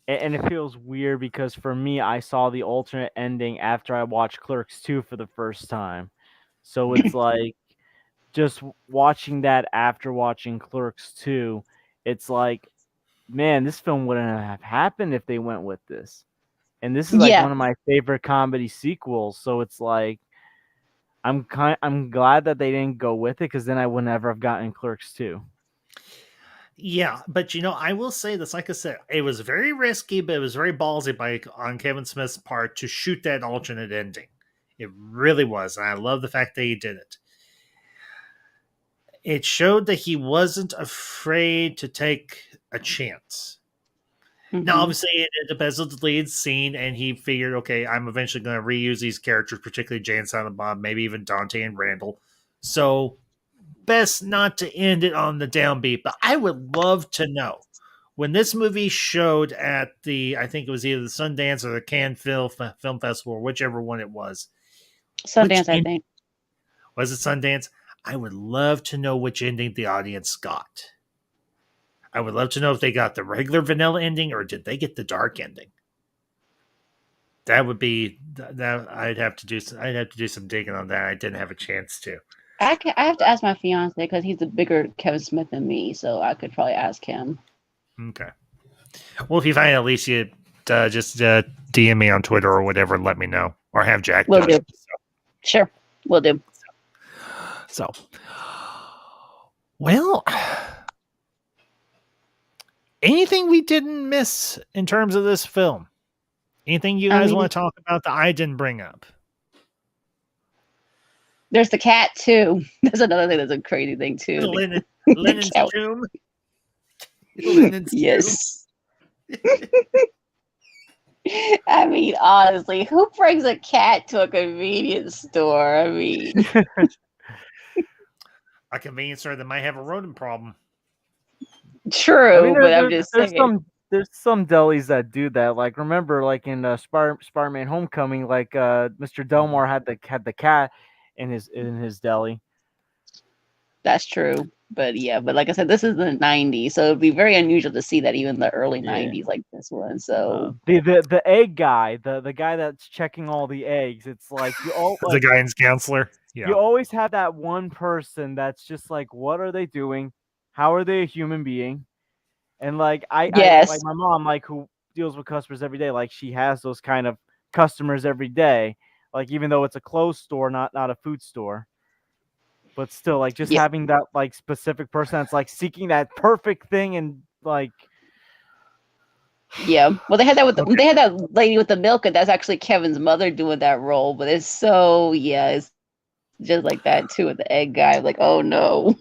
and it feels weird because for me, I saw the alternate ending after I watched Clerks 2 for the first time. So it's like just watching that after watching Clerks 2, it's like, man, this film wouldn't have happened if they went with this. And this is like Yeah, one of my favorite comedy sequels, so it's like I'm glad that they didn't go with it because then I would never have gotten Clerks 2. Yeah, but I will say this. Like I said, it was very risky, but it was very ballsy on Kevin Smith's part to shoot that alternate ending. It really was, and I love the fact that he did it. It showed that he wasn't afraid to take a chance. Now, obviously, it ended up as the lead scene, and he figured, okay, I'm eventually going to reuse these characters, particularly Jay and Silent Bob, maybe even Dante and Randall. So, best not to end it on the downbeat. But I would love to know when this movie showed at I think it was either the Sundance or the Cannes Film Festival, or whichever one it was. Sundance, I think. Was it Sundance? I would love to know which ending the audience got. I would love to know if they got the regular vanilla ending or did they get the dark ending. That would be that I'd have to do some digging on that. I didn't have a chance to. I have to ask my fiance because he's a bigger Kevin Smith than me, so I could probably ask him. Okay. Well, if you find Alicia, just DM me on Twitter or whatever and let me know, or have Jack Will do do. it. Sure, we'll do. So, well, anything we didn't miss in terms of this film? Anything you guys want to talk about that I didn't bring up? There's the cat too. That's another thing. That's a crazy thing too. Lennon's tomb. Yes. I mean, honestly, who brings a cat to a convenience store? I mean, a convenience store that might have a rodent problem. True, I mean, but I'm just saying. There's some delis that do that. Like, remember, like in Spider-Man: Homecoming, like Mr. Delmore had the cat in his deli. That's true, but like I said, this is the '90s, so it'd be very unusual to see that even the early '90s like this one. So the egg guy, the guy that's checking all the eggs, it's like you all the guidance counselor. Yeah. You always have that one person that's just like, what are they doing? How are they a human being? And like I like my mom, like who deals with customers every day, like she has those kind of customers every day. Like even though it's a clothes store, not a food store. But still, like just having that like specific person that's like seeking that perfect thing and like well, they had that with they had that lady with the milk, and that's actually Kevin's mother doing that role. But it's so it's just like that too with the egg guy. Like, oh no.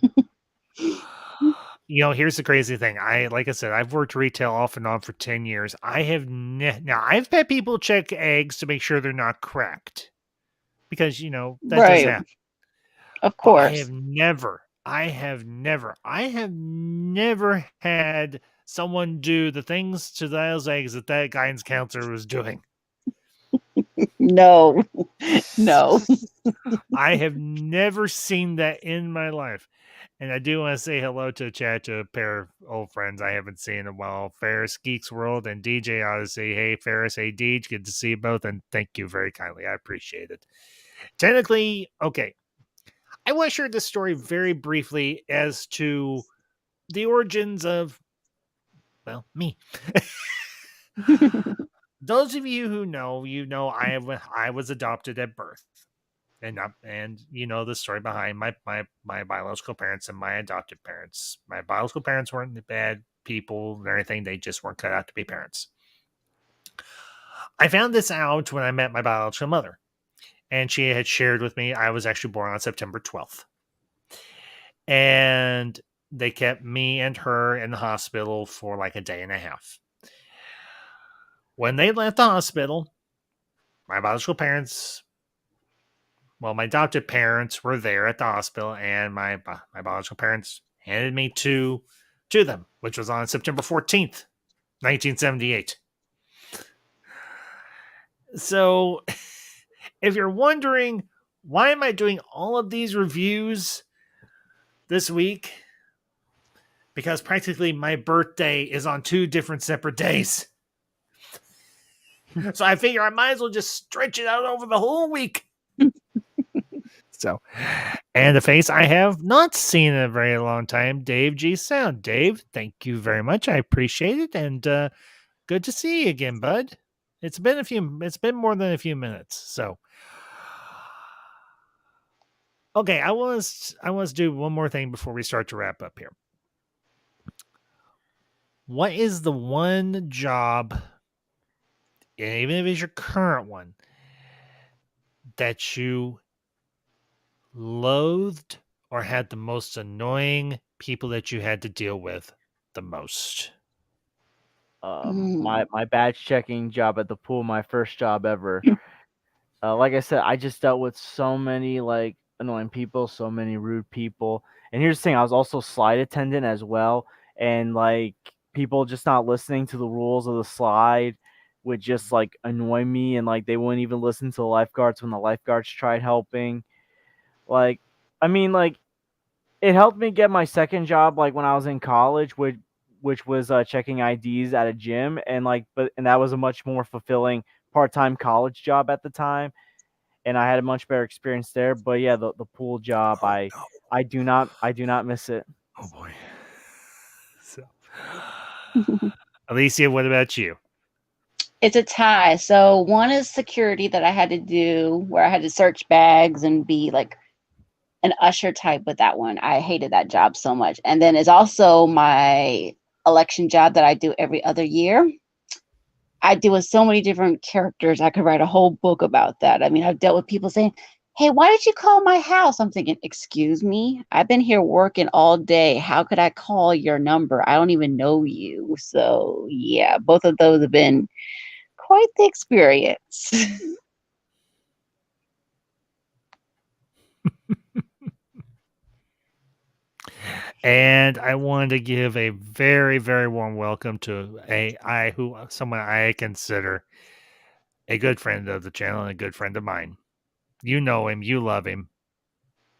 Here's the crazy thing. Like I said, I've worked retail off and on for 10 years. I have now I've had people check eggs to make sure they're not cracked because that does happen. Of course. But I have never had someone do the things to those eggs that guidance counselor was doing. No. I have never seen that in my life. And I do want to say hello to a pair of old friends I haven't seen in a while. Ferris Geeks World and DJ Odyssey. Hey, Ferris. Hey, Deej. Good to see you both. And thank you very kindly. I appreciate it. Technically, okay. I want to share this story very briefly as to the origins of, well, me. Those of you who know, I was adopted at birth. And the story behind my biological parents and my adopted parents. My biological parents weren't bad people or anything. They just weren't cut out to be parents. I found this out when I met my biological mother. And she had shared with me I was actually born on September 12th. And they kept me and her in the hospital for like a day and a half. When they left the hospital, my biological parents... Well, my adopted parents were there at the hospital, and my biological parents handed me to them, which was on September 14th, 1978. So, if you're wondering, why am I doing all of these reviews this week? Because practically my birthday is on 2 different separate days. So I figure I might as well just stretch it out over the whole week. So, and the face I have not seen in a very long time, Dave G. Sound. Dave, thank you very much. I appreciate it, and good to see you again, bud. It's been more than a few minutes. So, okay, I want to do one more thing before we start to wrap up here. What is the one job, even if it's your current one, that you loathed or had the most annoying people that you had to deal with the most? My badge checking job at the pool, my first job ever. Like I said, I just dealt with so many like annoying people, so many rude people. And here's the thing, I was also slide attendant as well, and like people just not listening to the rules of the slide would just like annoy me, and like they wouldn't even listen to the lifeguards when the lifeguards tried helping. Like, I mean, like it helped me get my second job like when I was in college, which was checking IDs at a gym, and like and that was a much more fulfilling part-time college job at the time, and I had a much better experience there. But yeah, the pool job, I do not miss it. Oh boy. So, Alicia, what about you? It's a tie. So one is security that I had to do where I had to search bags and be like an usher type with that one. I hated that job so much. And then it's also my election job that I do every other year. I deal with so many different characters. I could write a whole book about that. I mean, I've dealt with people saying, "Hey, why did you call my house?" I'm thinking, "Excuse me, I've been here working all day. How could I call your number? I don't even know you." So yeah, both of those have been quite the experience. And I wanted to give a very, very warm welcome to someone I consider a good friend of the channel and a good friend of mine. You know him, you love him.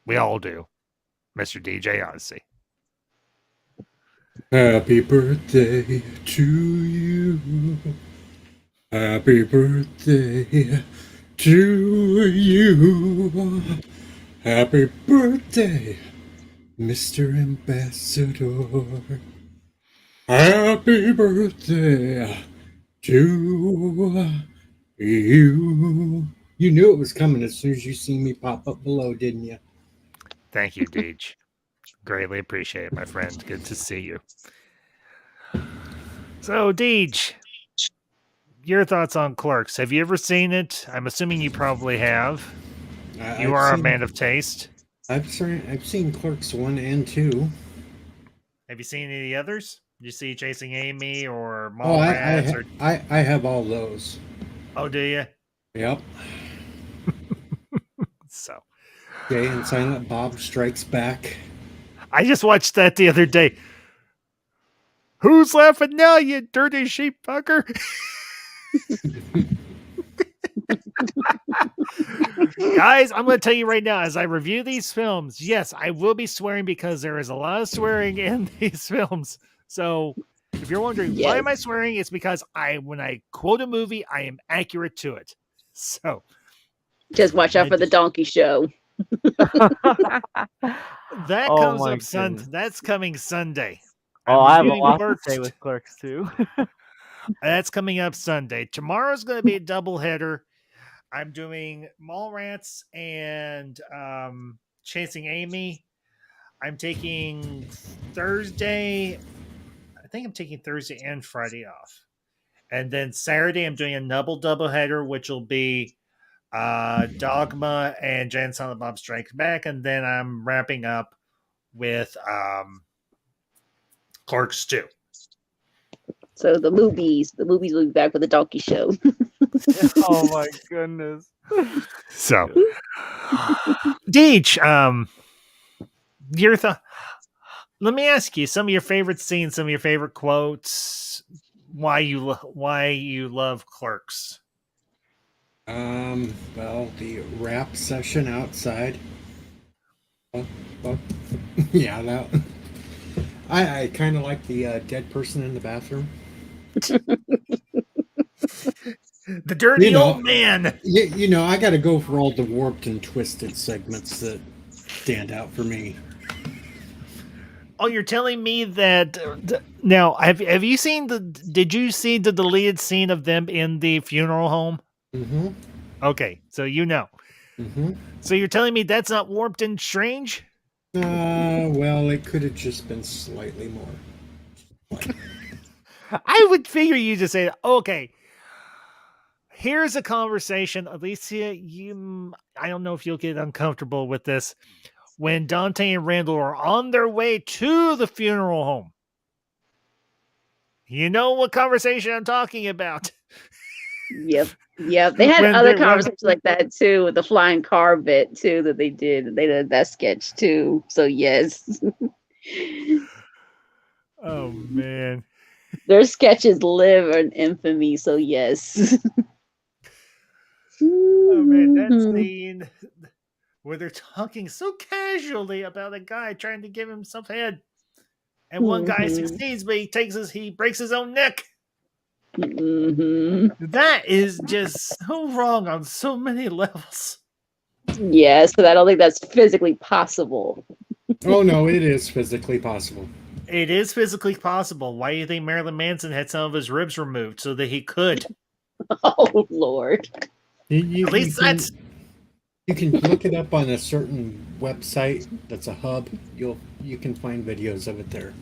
We all do. Mr. DJ Odyssey. Happy birthday to you. Happy birthday to you. Happy birthday, Mr. Ambassador. Happy birthday to you. You knew it was coming as soon as you see me pop up below, didn't you? Thank you, Deej. Greatly appreciate it, my friend. Good to see you. So, Deej, your thoughts on Clerks. Have you ever seen it? I'm assuming you probably have. You are a man of taste. I've seen Clerks 1 and 2. Have you seen any of the others? Did you see Chasing Amy or Oh, Mallrats? I have all those. Oh, do you? Yep. So, Jay and Silent Bob Strikes Back. I just watched that the other day. Who's laughing now, you dirty sheep fucker? Guys, I'm going to tell you right now, as I review these films, yes, I will be swearing because there is a lot of swearing in these films. So if you're wondering why am I swearing, it's because when I quote a movie, I am accurate to it. So just watch out for the donkey show. That comes up Sunday. That's coming Sunday. I have a lot to say with Clerks too. That's coming up Sunday. Tomorrow's going to be a doubleheader. I'm doing Mallrats and Chasing Amy. I'm taking Thursday. I think I'm taking Thursday and Friday off. And then Saturday, I'm doing a double header, which will be Dogma and Jay and Silent Bob Strikes Back. And then I'm wrapping up with Clerks 2. So the movies will be back with the donkey show. Oh my goodness. So, Deej, your thought. Let me ask you some of your favorite scenes, some of your favorite quotes. Why you love Clerks? Well, the rap session outside. Yeah, that. I kind of like the dead person in the bathroom. The dirty You know, old man. I got to go for all the warped and twisted segments that stand out for me. Oh, you're telling me that now have you seen did you see the deleted scene of them in the funeral home? Mm-hmm. Okay, so you know. Mm-hmm. So you're telling me that's not warped and strange? Well, it could have just been slightly more. I would figure you to say, okay, here's a conversation. Alicia, I don't know if you'll get uncomfortable with this. When Dante and Randall are on their way to the funeral home. You know what conversation I'm talking about. Yep. They had other conversations like that too, with the flying car bit too that they did. They did that sketch too. So yes. Oh man. Their sketches live in infamy, so yes. Oh man, that scene where they're talking so casually about a guy trying to give himself head. And one guy succeeds, but he breaks his own neck. That is just so wrong on so many levels. Yes, but I don't think that's physically possible. Oh no, it is physically possible. It is physically possible. Why do you think Marilyn Manson had some of his ribs removed so that he could? Oh Lord! At least that's. You can look it up on a certain website that's a hub. You can find videos of it there.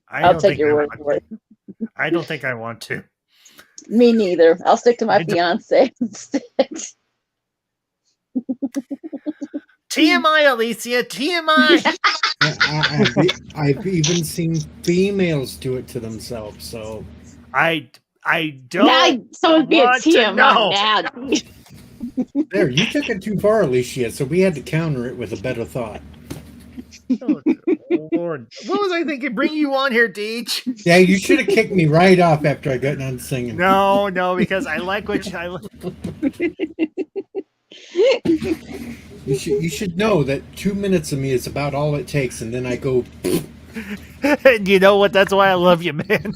I'll take your word for it. I don't think I want to. Me neither. I'll stick to my fiance instead. TMI, Alicia. TMI. I've even seen females do it to themselves. So I don't. Someone get TMI now. There, you took it too far, Alicia. So we had to counter it with a better thought. Oh, Lord. What was I thinking? Bring you on here, Deej. Yeah, you should have kicked me right off after I got done singing. No, because I like what I like. You should know that 2 minutes of me is about all it takes, and then I go. And you know what? That's why I love you, man.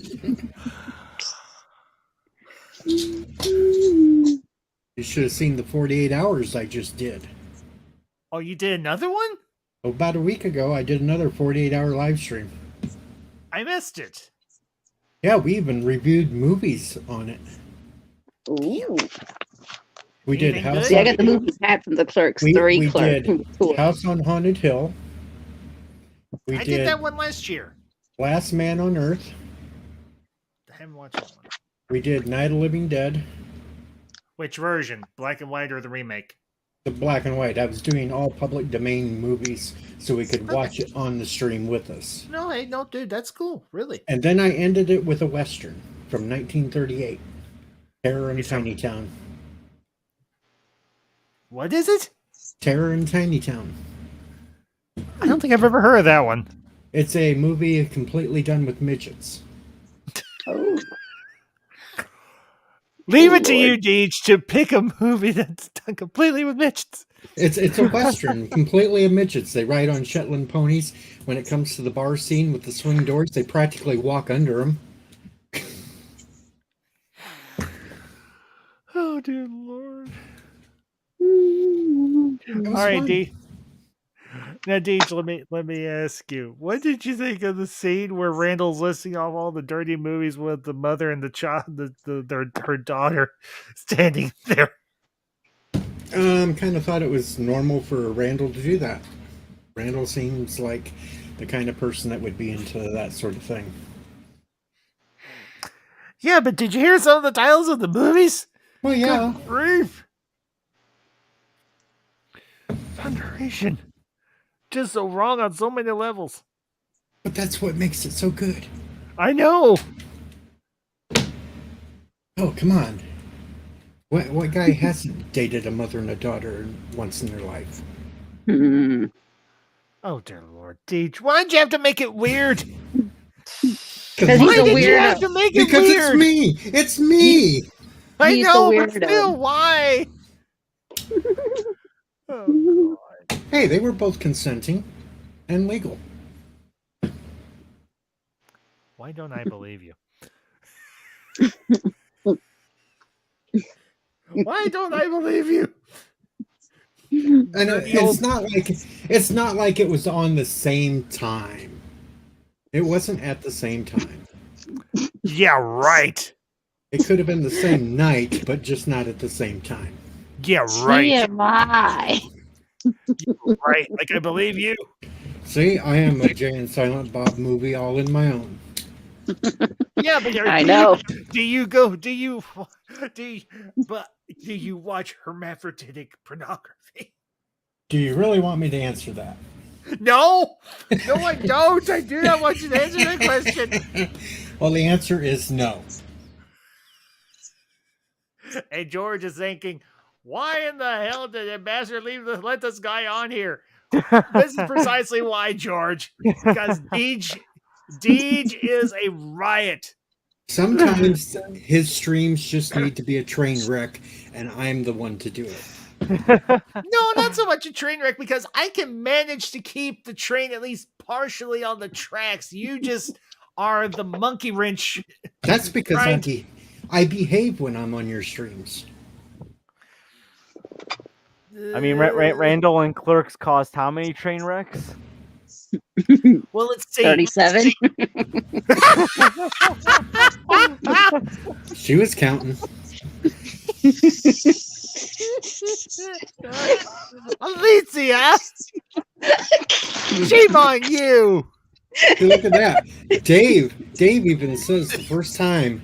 You should have seen the 48 hours I just did. Oh, you did another one? About a week ago, I did another 48-hour live stream. I missed it. Yeah, we even reviewed movies on it. Ooh. We did House. See, I got the movie hat from the Clerks 3. We did House on Haunted Hill. I did that one last year. Last Man on Earth. I haven't watched that one. We did Night of Living Dead. Which version? Black and white or the remake? The black and white. I was doing all public domain movies so we could watch it on the stream with us. No, dude, that's cool. Really. And then I ended it with a Western from 1938. Terror in Tiny Town. What is it? Terror in Tiny Town. I don't think I've ever heard of that one. It's a movie completely done with midgets. Oh. Leave it to you, Deej, to pick a movie that's done completely with midgets. It's a Western, completely of midgets. They ride on Shetland ponies. When it comes to the bar scene with the swing doors, they practically walk under them. Oh, dear Lord. All right, Deej. Now, Deej, let me ask you, what did you think of the scene where Randall's listing off all the dirty movies with the mother and the child, her daughter, standing there? Kind of thought it was normal for Randall to do that. Randall seems like the kind of person that would be into that sort of thing. Yeah, but did you hear some of the titles of the movies? Well, yeah. Good grief. Thunderation. Just so wrong on so many levels. But that's what makes it so good. I know. Oh, come on. What guy hasn't dated a mother and a daughter once in their life? Oh, dear Lord. Deej, why'd you have to make it weird? Because he's a weirdo. You have to make it because weird? It's me. It's me. I know, but still, why? Oh, God. Hey, they were both consenting and legal. Why don't I believe you? Why don't I believe you? And Dirty old- it's not like it was on the same time. It wasn't at the same time. Yeah, right. It could have been the same night, but just not at the same time. Yeah, right. TMI. Right. Like I believe you. See, I am a Jay and Silent Bob movie all in my own. Yeah, but I know. do you watch hermaphroditic pornography? Do you really want me to answer that? No, I don't. I do not want you to answer that question. Well, the answer is no. And George is thinking, why in the hell did Ambassador let this guy on here? This is precisely why, George. Because Deej is a riot. Sometimes his streams just need to be a train wreck, and I'm the one to do it. No, not so much a train wreck, because I can manage to keep the train at least partially on the tracks. You just are the monkey wrench. That's because Right. I behave when I'm on your streams. I mean, Randall and Clerks caused how many train wrecks? Well, let's see. 37. She was counting. Alicia, shame on you. Hey, look at that. Dave even says the first time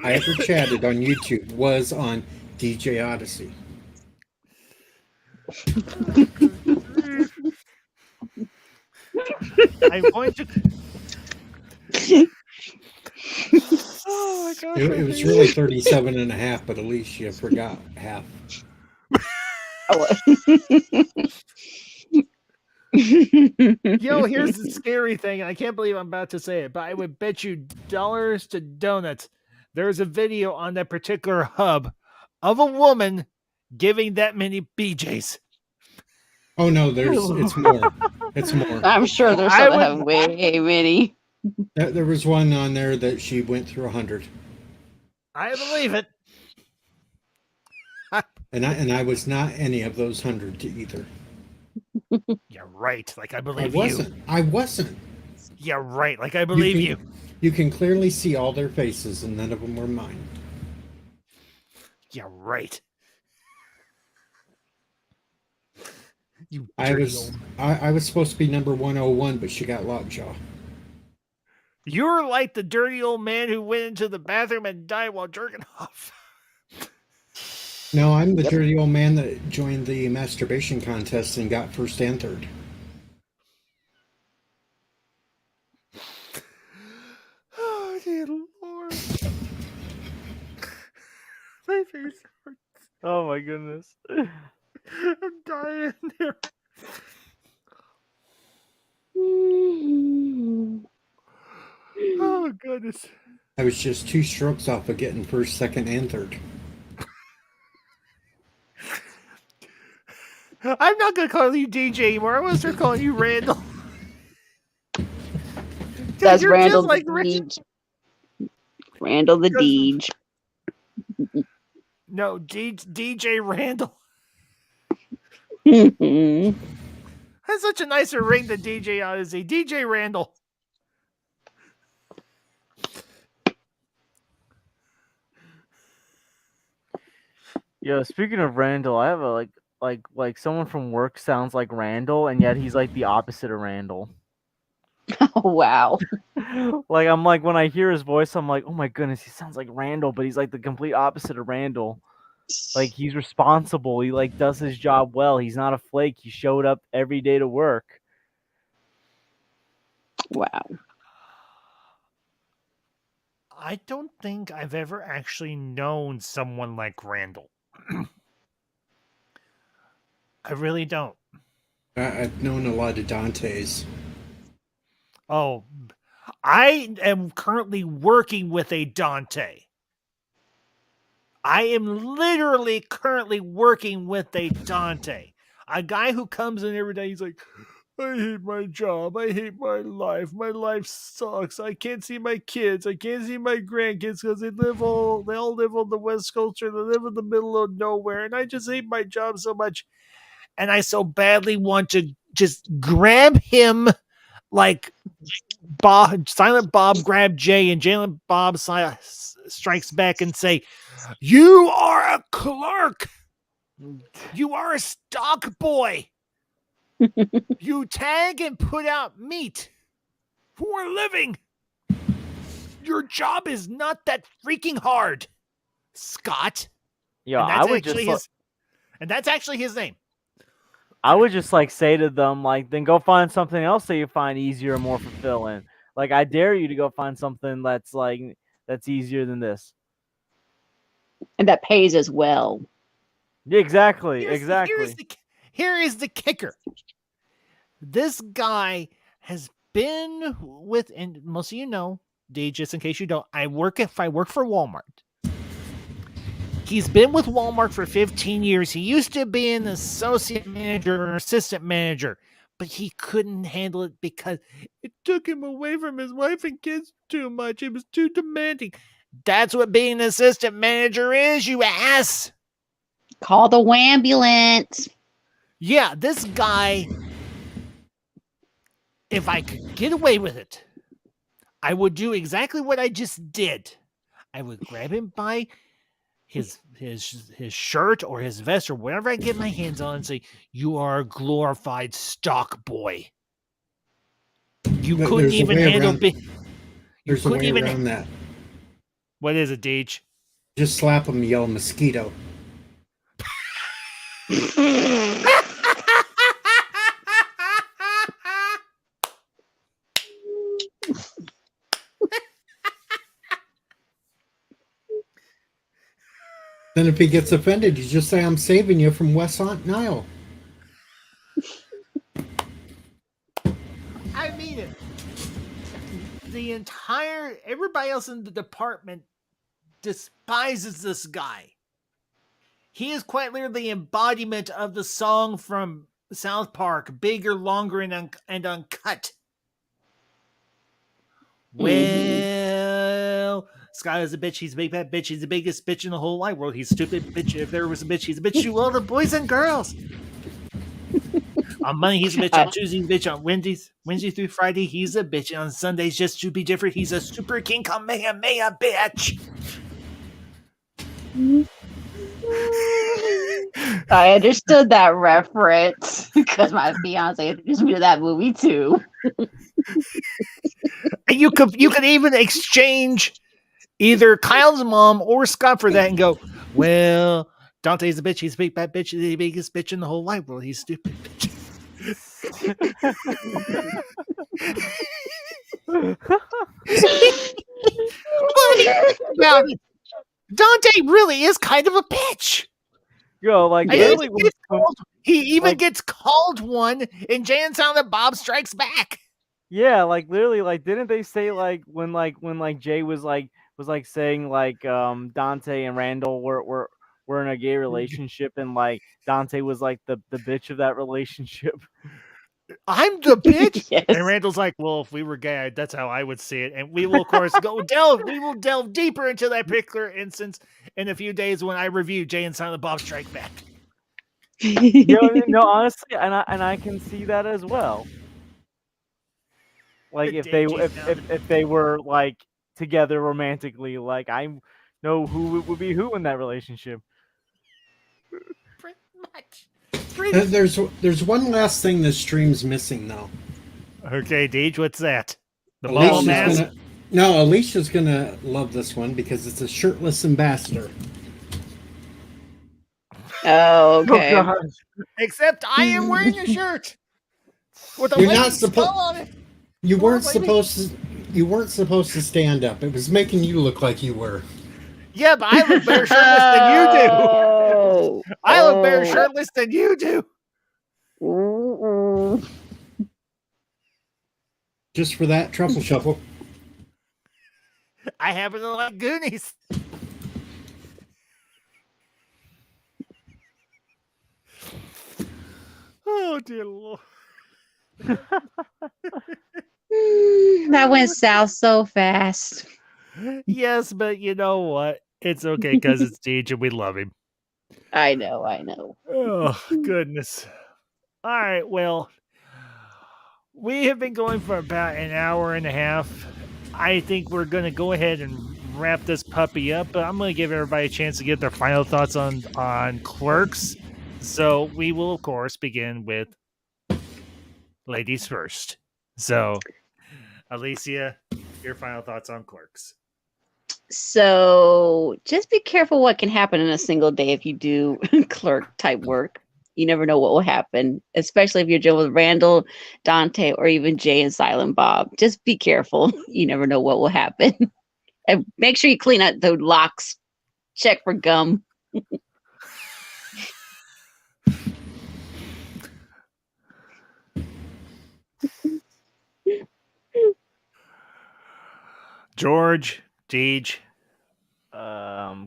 I ever chatted on YouTube was on DJ Odyssey. I'm going to. Oh my god! It was really 37 and a half, but at least you forgot half. Yo, here's the scary thing, and I can't believe I'm about to say it, but I would bet you dollars to donuts there's a video on that particular hub of a woman giving that many BJs. Oh no, it's more. It's more. I'm sure there's some that have way many. There was one on there that she went through 100. I believe it. And I was not any of those 100 either. Yeah, right. Like I believe you. I wasn't. Yeah, right. Like I believe you. You can clearly see all their faces, and none of them were mine. Yeah, right. You I was supposed to be number 101, but she got lockjaw. You're like the dirty old man who went into the bathroom and died while jerking off. No, I'm the dirty old man that joined the masturbation contest and got first and third. Oh, dear Lord. My face hurts. Oh my goodness. I'm dying here. Oh, goodness. I was just 2 strokes off of getting first, second, and third. I'm not going to call you DJ anymore. I'm going to start calling you Randall. That's You're Randall just like the Deej. Randall the Deej. No, DJ Randall. That's such a nicer ring than DJ Odyssey. DJ Randall. Yeah, speaking of Randall, I have a like someone from work sounds like Randall, and yet he's like the opposite of Randall. Oh wow. Like I'm like when I hear his voice, I'm like, oh my goodness, he sounds like Randall, but he's like the complete opposite of Randall. Like he's responsible, he like does his job well, he's not a flake, he showed up every day to work. Wow. I don't think I've ever actually known someone like Randall. I really don't. I've known a lot of Dantes. Oh, I am currently working with a Dante. I am literally currently working with a Dante. A guy who comes in every day, he's like, I hate my job. I hate my life. My life sucks. I can't see my kids. I can't see my grandkids because they all live on the West Coast or they live in the middle of nowhere. And I just hate my job so much. And I so badly want to just grab him like Silent Bob grabbed Jay, and Jalen Bob strikes back and say, "You are a clerk. You are a stock boy. You tag and put out meat for a living. Your job is not that freaking hard, Scott." Yo, And I that's would actually just and that's actually his name. I would just like say to them, like, then go find something else that you find easier and more fulfilling. Like, I dare you to go find something that's easier than this. And that pays as well. Yeah, exactly. Here is the kicker. This guy has been with, and most of you know, D, just in case you don't, I work for Walmart. He's been with Walmart for 15 years. He used to be an associate manager or assistant manager, but he couldn't handle it because it took him away from his wife and kids too much. It was too demanding. That's what being an assistant manager is, you ass. Call the wambulance. Yeah, this guy, if I could get away with it, I would do exactly what I just did. I would grab him by his shirt or his vest or whatever I get my hands on and say, "You are a glorified stock boy. You But couldn't there's a even way handle around- big. You There's a couldn't way even. around that. What is it, Deej? Just slap him and yell mosquito. Then if he gets offended, you just say, "I'm saving you from West Nile." I mean it. Everybody else in the department despises this guy. He is quite literally the embodiment of the song from South Park, "Bigger, Longer, and Uncut." Well, Scott is a bitch. He's a big bad bitch. He's the biggest bitch in the whole wide world. He's a stupid bitch. If there was a bitch, he's a bitch to all the boys and girls. On Monday, he's a bitch. On Tuesday, he's a bitch. On Wednesday through Friday, he's a bitch. And on Sundays, just to be different, he's a super king Kamehameha bitch. I understood that reference because my fiance introduced me to that movie too. And you could even exchange either Kyle's mom or Scott for that and go, "Well, Dante's a bitch. He's a big bad bitch. He's the biggest bitch in the whole wide world. He's stupid bitch." Well, Dante really is kind of a bitch. Yo, like literally, he even gets called one in Jay and Silent Bob Strikes Back. Yeah, like literally, like didn't they say when Jay was saying Dante and Randall were in a gay relationship and like Dante was like the bitch of that relationship. I'm the bitch. Yes. And Randall's like, "Well, if we were gay, that's how I would see it." And we will, of course, we will delve deeper into that particular instance in a few days when I review Jay and Silent Bob Strike Back. No, honestly, and I can see that as well. Like if they were like together romantically, like I know who would be who in that relationship. Pretty much. There's one last thing this stream's missing though. Okay, Deej, what's that? The ball mask? Alicia's gonna love this one because it's a shirtless ambassador. Oh, okay. Oh, Except I am wearing a shirt with a You're not lightning supposed. spell on it. You weren't lady. supposed to. You weren't supposed to stand up. It was making you look like you were. Yeah, but I look better shirtless than you do. Oh. I look better shirtless than you do. Ooh. Just for that truffle shuffle. I happen to like Goonies. Oh dear Lord. That went south so fast. Yes, but you know what? It's okay because it's Deej and we love him. I know. Oh, goodness. All right, well, we have been going for about an hour and a half. I think we're going to go ahead and wrap this puppy up, but I'm going to give everybody a chance to get their final thoughts on Clerks. So we will, of course, begin with ladies first. So, Alicia, your final thoughts on Clerks. So just be careful what can happen in a single day if you do clerk type work. You never know what will happen, especially if you're dealing with Randall, Dante, or even Jay and Silent Bob. Just be careful. You never know what will happen. And make sure you clean out the locks. Check for gum. George, Deej.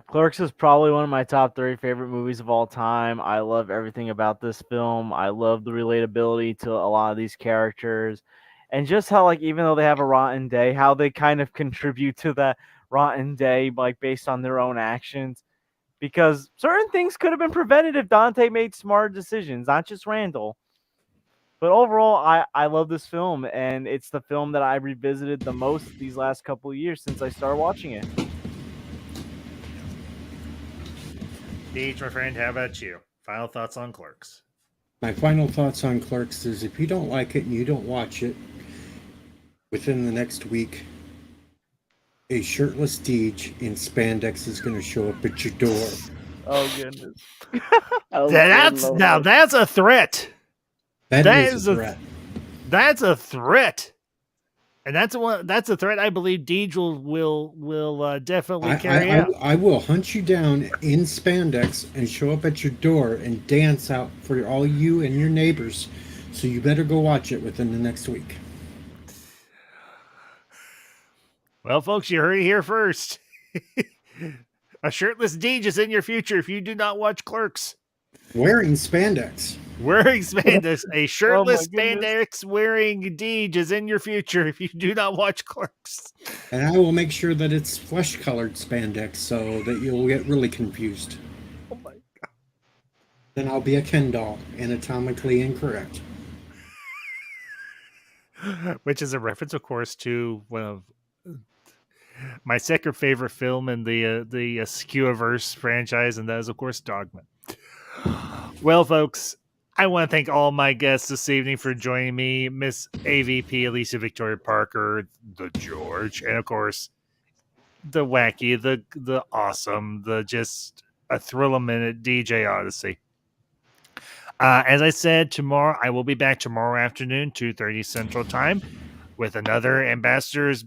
Clerks is probably one of my top 3 favorite movies of all time. I love everything about this film. I love the relatability to a lot of these characters, and just how, like, even though they have a rotten day, how they kind of contribute to that rotten day, like, based on their own actions. Because certain things could have been prevented if Dante made smart decisions, not just Randall. But overall, I love this film, and it's the film that I revisited the most these last couple of years since I started watching it. Deej, my friend, how about you? Final thoughts on Clerks. My final thoughts on Clerks is if you don't like it and you don't watch it within the next week, a shirtless Deej in spandex is going to show up at your door. Oh, goodness. Oh, that's a threat. That is a threat. That's a threat. And that's a threat I believe Deej will definitely carry out. I will hunt you down in spandex and show up at your door and dance out for all you and your neighbors. So you better go watch it within the next week. Well, folks, you heard it here first. A shirtless Deej is in your future if you do not watch Clerks. Wearing spandex. Wearing spandex. A shirtless spandex wearing Deej is in your future if you do not watch Clerks. And I will make sure that it's flesh-colored spandex so that you'll get really confused. Oh my God. Then I'll be a Ken doll, anatomically incorrect. Which is a reference, of course, to one of my second favorite film in the Skewiverse franchise, and that is, of course, Dogma. Well, folks, I want to thank all my guests this evening for joining me, Miss AVP Alicia Victoria Parker, the George, and of course, the wacky, the awesome, the just a thrill-a-minute DJ Odyssey. As I said, tomorrow I will be back tomorrow afternoon, 2:30 Central Time, with another Ambassador's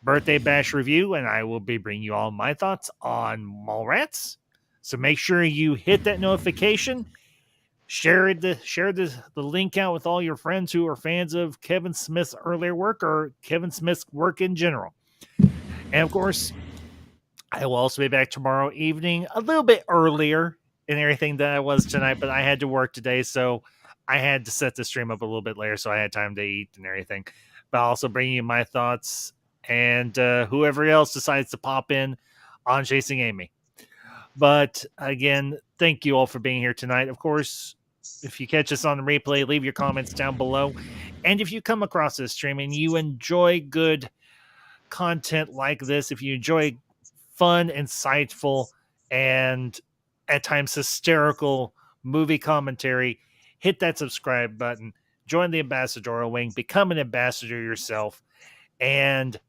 Birthday Bash review, and I will be bringing you all my thoughts on Mallrats. So make sure you hit that notification, share the link out with all your friends who are fans of Kevin Smith's earlier work or Kevin Smith's work in general. And of course, I will also be back tomorrow evening, a little bit earlier and everything that I was tonight, but I had to work today, so I had to set the stream up a little bit later, so I had time to eat and everything. But I'll also bring you my thoughts and whoever else decides to pop in on Chasing Amy. But again, thank you all for being here tonight. Of course, if you catch us on the replay, leave your comments down below. And if you come across this stream and you enjoy good content like this, if you enjoy fun, insightful, and at times hysterical movie commentary, hit that subscribe button, join the Ambassadorial Wing, become an ambassador yourself, and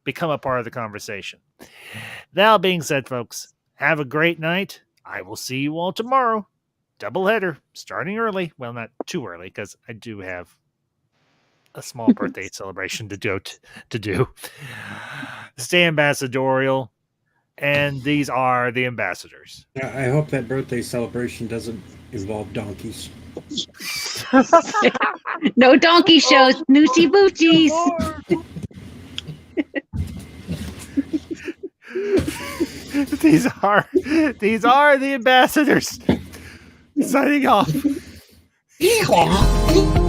become a part of the conversation. That being said, folks, have a great night. I will see you all tomorrow. Doubleheader, starting early. Well, not too early, because I do have a small birthday celebration to do. Stay ambassadorial. And these are the ambassadors. I hope that birthday celebration doesn't involve donkeys. No donkey shows, Noochie Boochies. These are the ambassadors. Signing off. Yeehaw!